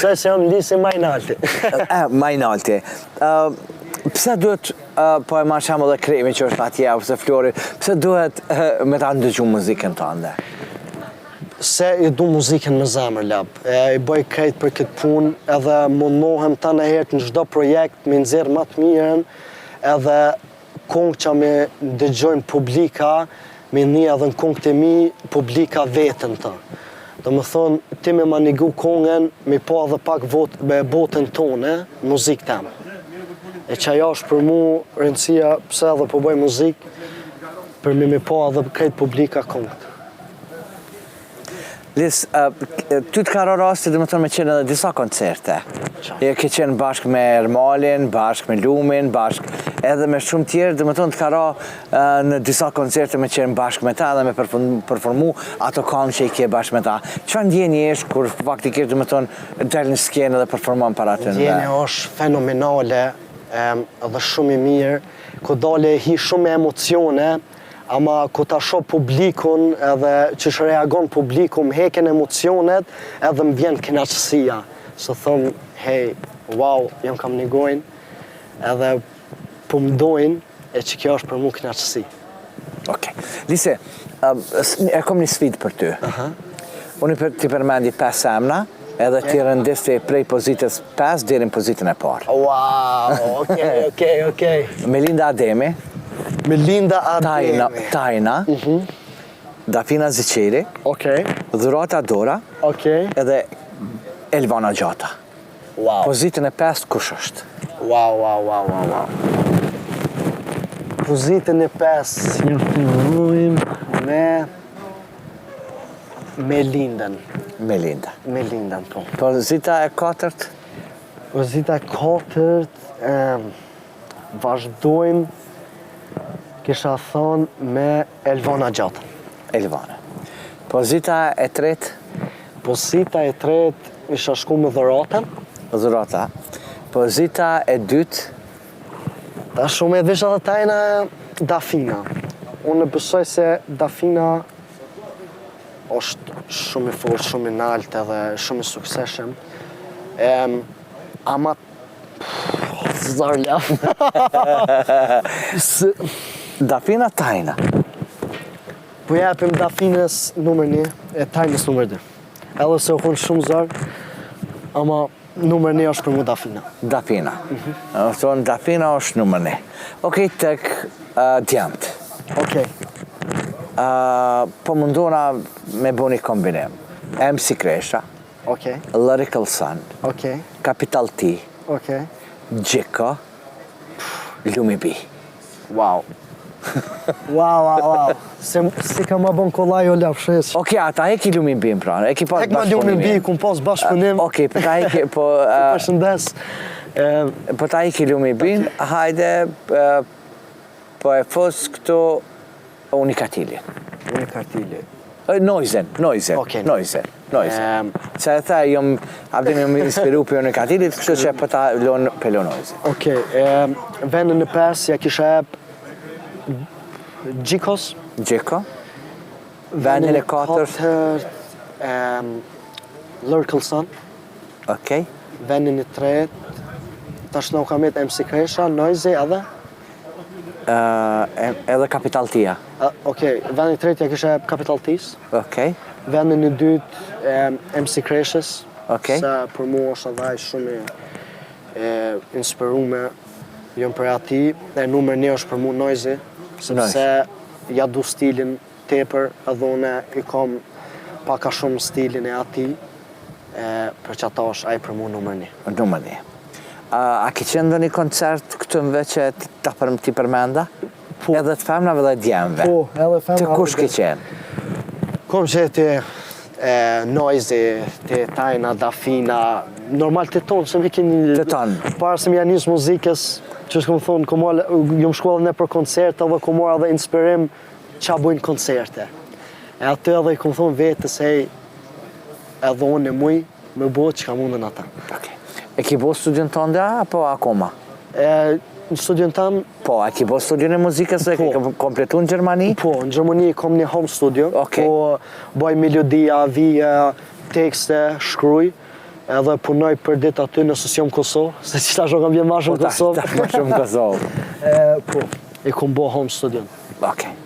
Se jam lisi majnalti. Majnalti. Pse duhet, po e ma shamu dhe kremi që është atje, ose Flori, pse duhet me ta ndëgju muzikën të ande? Se i du muzikën me zemër, lab. I bëj krejt për këtë punë, edhe mundohem ta në herët në çdo projekt, me nxjerr më të mirën, edhe kongë që me dëgjojnë publika, me një edhe në kongët e mi, publika vetën të. Do më thonë, ti me manigu kongën, me po edhe pak me botën tonë, muzikë temë. E që ajo është për mu rëndësia, pse edhe po bëj muzikë, për me po edhe krejt publika kongët. Lis, ty të ka rasti dhe më tonë me qenë edhe disa koncerte. Ke qenë bashkë me Ermalin, bashkë me Lumin, bashkë edhe me shumë tjerë, dhe më tonë të ka në disa koncerte me qenë bashkë me ta dhe me performu ato këngë që i ke bashkë me ta. Çfarë ndjenjë është kur faktikisht dhe më tonë del në skenë dhe performon para të në? Ndjenjë është fenomenale edhe shumë i mirë, ku dale hi shumë emocione, ama ku ta shoh publikun edhe që reagon publiku, më heken emocionet edhe më vjen kënaqësia. Se thon, hey, wow, jam kam negojnë, edhe po më dojnë, e që kjo është për mu kënaqësi. Okej. Lise, e kom një sfidë për ty. Unë ti përmendi 5 emra, edhe ti rëndisti prej pozitës 5 deri në pozitën e parë. Wow, okej. Melinda Ademi, Melinda Ademi. Tajna, Dafina Ziqeri, Dhurata Dora, edhe Elvana Gjata. Wow. Pozitën e 5 kush është? Wow. Pozitën e 5, një fillojmë me Melindën. Melindën, po. Pozita e 4? Pozita e 4, vazhdojmë, kisha thonë me Elvana Gjatën. Elvana. Pozita e 3? Pozita e 3, isha shku me Dhuratën. Dhurata. Pozita e 2? Ta shumë e visha dhe tajna Dafina. Unë besoj se Dafina është shumë i fort, shumë i nalt edhe shumë i sukseshëm. Ama zarlja. Dafina Tajna. Po japim Dafinës numër 1, e Tajnës numër 2. Edhe se u konë shumë zarë, ama numër 1 është për mu Dafina. Dafina. Thonë Dafina është numër 1. Okej, tek djemët. Po mundona me bu një kombinim. MC Kresha, Lyrical Sun, Capital T, Gjiko, Lumi B. Wow. Si ka ma bon kollaj o lafshes. Okej, ata e ki Lumi B në pranë, e ki pas bashkëpunim. Lumi B, ku më pas bashkëpunim. Okej, po ta e ki, po... Përshëndes. Po ta e ki Lumi B, hajde, po e fos këtu Unikatili. Noizen. Se e tha, abdim jom inspiru për Unikatilit, kështu që po ta lonë për Noizen. Okej, vendën e 5, ja kisha ep Gjikos. Gjiko. Vendin e 4. Lyrical Sun. Okej. Vendin e 3, tash në u kamet MC Kresha, Noize edhe? edhe kapital tia. Okej, vendi i tretë ja kisha kapital tis. Okej. Vendin e dytë MC Kreshës. Okej. Se për mua është edhe ai shumë inspirume. Jam për ati. E numër 1 është për mua Noisy, sepse ja du stilin tepër, edhe unë i kam paka shumë stilin e ati. Për që ata është ai për mua numër 1. Numër 1. A ke qenë një koncert këtëmve që ti përmenda? Po. Edhe të femnave dhe djemve? Po, edhe femnave. Të kush ke qenë? Kom që të Noisy, të Tajna, Dafina, normal të tonë, se me keni... Të tonë. Parë se më janë njësë muzikës, që është këmë thonë, jam shkuar edhe për koncerte, edhe kom marrë edhe inspirim qa bujnë koncerte. E aty edhe i këmë thonë vetës, edhe unë e muj, me bo që ka mundën ata. E ki bo studion të ndë, apo akoma? Në studion tam... Po, e ki bo studion e muzikës dhe ke kompletu në Gjermani? Po, në Gjermani kom një home studio, po boj melodia, vija, tekste, shkruj, edhe punoj për dit aty nëse s'jom Kosovë, se që ta shokam bje ma shumë Kosovë. Ma shumë Kosovë. Po, i kom bo home studio. Okej.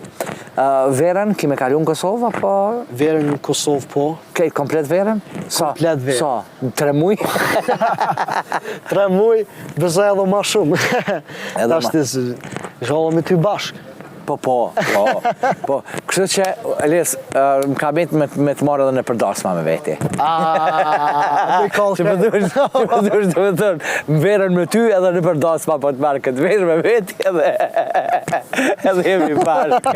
Verën, ki me kalu në Kosovë, apo? Verën në Kosovë, po. Kejt komplet verën? Komplet verën. Sa? 3 muj? 3 muj, besoj edhe ma shumë. Edhe ma. Tashtis, zholla me ty bashkë. Po. Kështu që, Elias, më ka betë me të marrë edhe në përdasma me veti. Me kallë Që përdush të me thërë, më verën me ty edhe në përdasma po të marrë këtë verë me veti edhe jemi bashkë.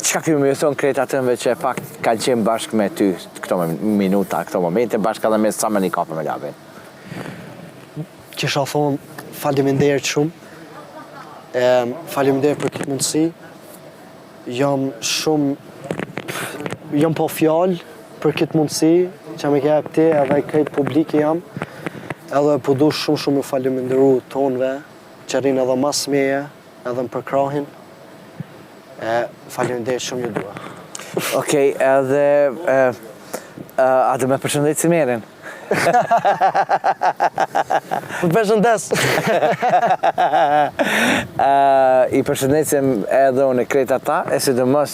Qka kemi me thonë krejt atënve që pak kanë qenë bashkë me ty këto minuta, këto momente, bashkë edhe me Summer një Kafe me Labin? Kisha thonë faleminderit shumë. Faleminderit për këtë mundësi. Jam po fjallë për këtë mundësi që me kejap ti edhe këtë publike jam. Edhe po du shumë me faleminderu tonëve që rinë edhe mas meje edhe më përkrahin. Faleminderit shumë ju dua. Okej, edhe a dhe me përshëndet si merin? Më përshëndes. I përshëndesim edhe unë e krejt ata, e si dhe mos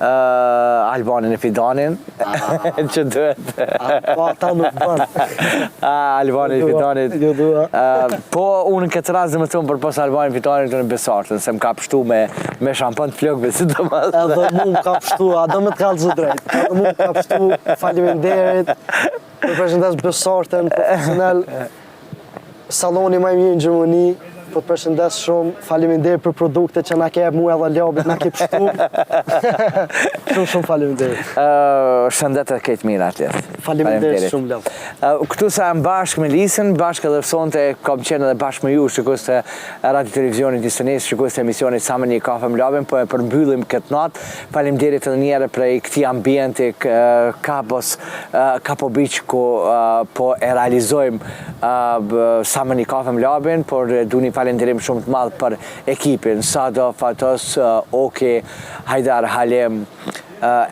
Albanin e Fidanin, që duhet. Po, ata nuk bënë. Albanin e Fidanit. Ju dua. Po, unë në këtë rast dhe më thumë për pos Albanin e Fidanit të në besartën, se më ka pështu me shampon të flokve, si dhe mos. Edhe mu më ka pështu, a do me të kalë zë drejt. Edhe mu më ka pështu, faleminderit. Për përshëndes besartën, profesional, saloni maj mirë në Gjermani, për përshëndes shumë, faleminderit për produkte që na kebë mu edhe ljabit, na ke pështu. Shumë faleminderit. Shëndet e këtë mirë atjes. Faleminderit shumë ljabit. Këtu sa jam bashkë me Lisën, bashkë edhe sonte kam qenë edhe bashkë me ju, shikos të Radio Televizionit Distonjes, shikos të emisionit Summer një Kafe me Labin, po e përmbyllim këtë natë. Faleminderit edhe njëre prej këti ambienti Kapo Beach, ku po e realizojmë Summer një Kafe me Labin, por du një falenderim shumë të madhë për ekipin, Sado, Fatos, Oki, Hajdar, Halim,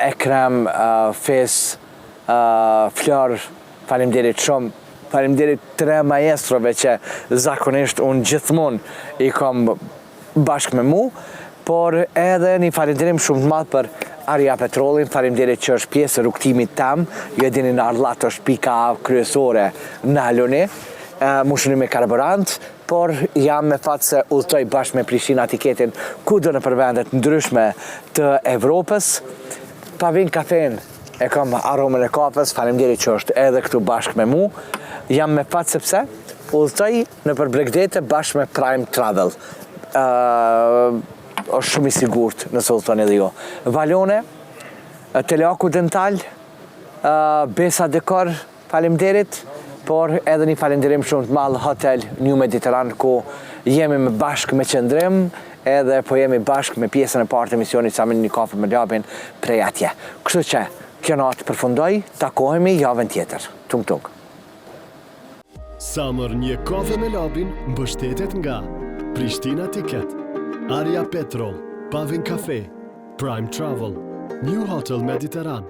Ekrem, Fes, Flor, falemderit shumë, falemderit 3 maestrove që zakonisht unë gjithmonë i kam bashkë me mu, por edhe një falemderim shumë të madhë për Arja Petrolin, falemderit që është pjesë rrugtimit tam, ju e dini në Arlat është pika kryesore në Haloni, mushëni me karburant, por jam me fatë se udhtoj bashkë me Prishtina tiketin kudo në përvendet ndryshme të Evropës. Pavin Kafen e kam aromën e kafes, faleminderit që është edhe këtu bashkë me mu. Jam me fatë sepse udhtoj në për Bregdete bashkë me Prime Travel. Është shumë i sigurt nëse udhtoni edhe jo. Valone, Teleaku Dental, Besa Dekor, faleminderit. Por edhe një falenderim shumë të madh Hotel New Mediterran, ku jemi me bashkë me qëndrim, edhe po jemi bashkë me pjesën e parë të emisionit Summer një Kafe me Labin prej atje. Kështu që kjo natë përfundoj, takohemi javën tjetër. Tung tung. Summer një Kafe me Labin mbështetet nga Prishtina Ticket, Arja Petrol, Pavin Cafe, Prime Travel, New Hotel Mediterran.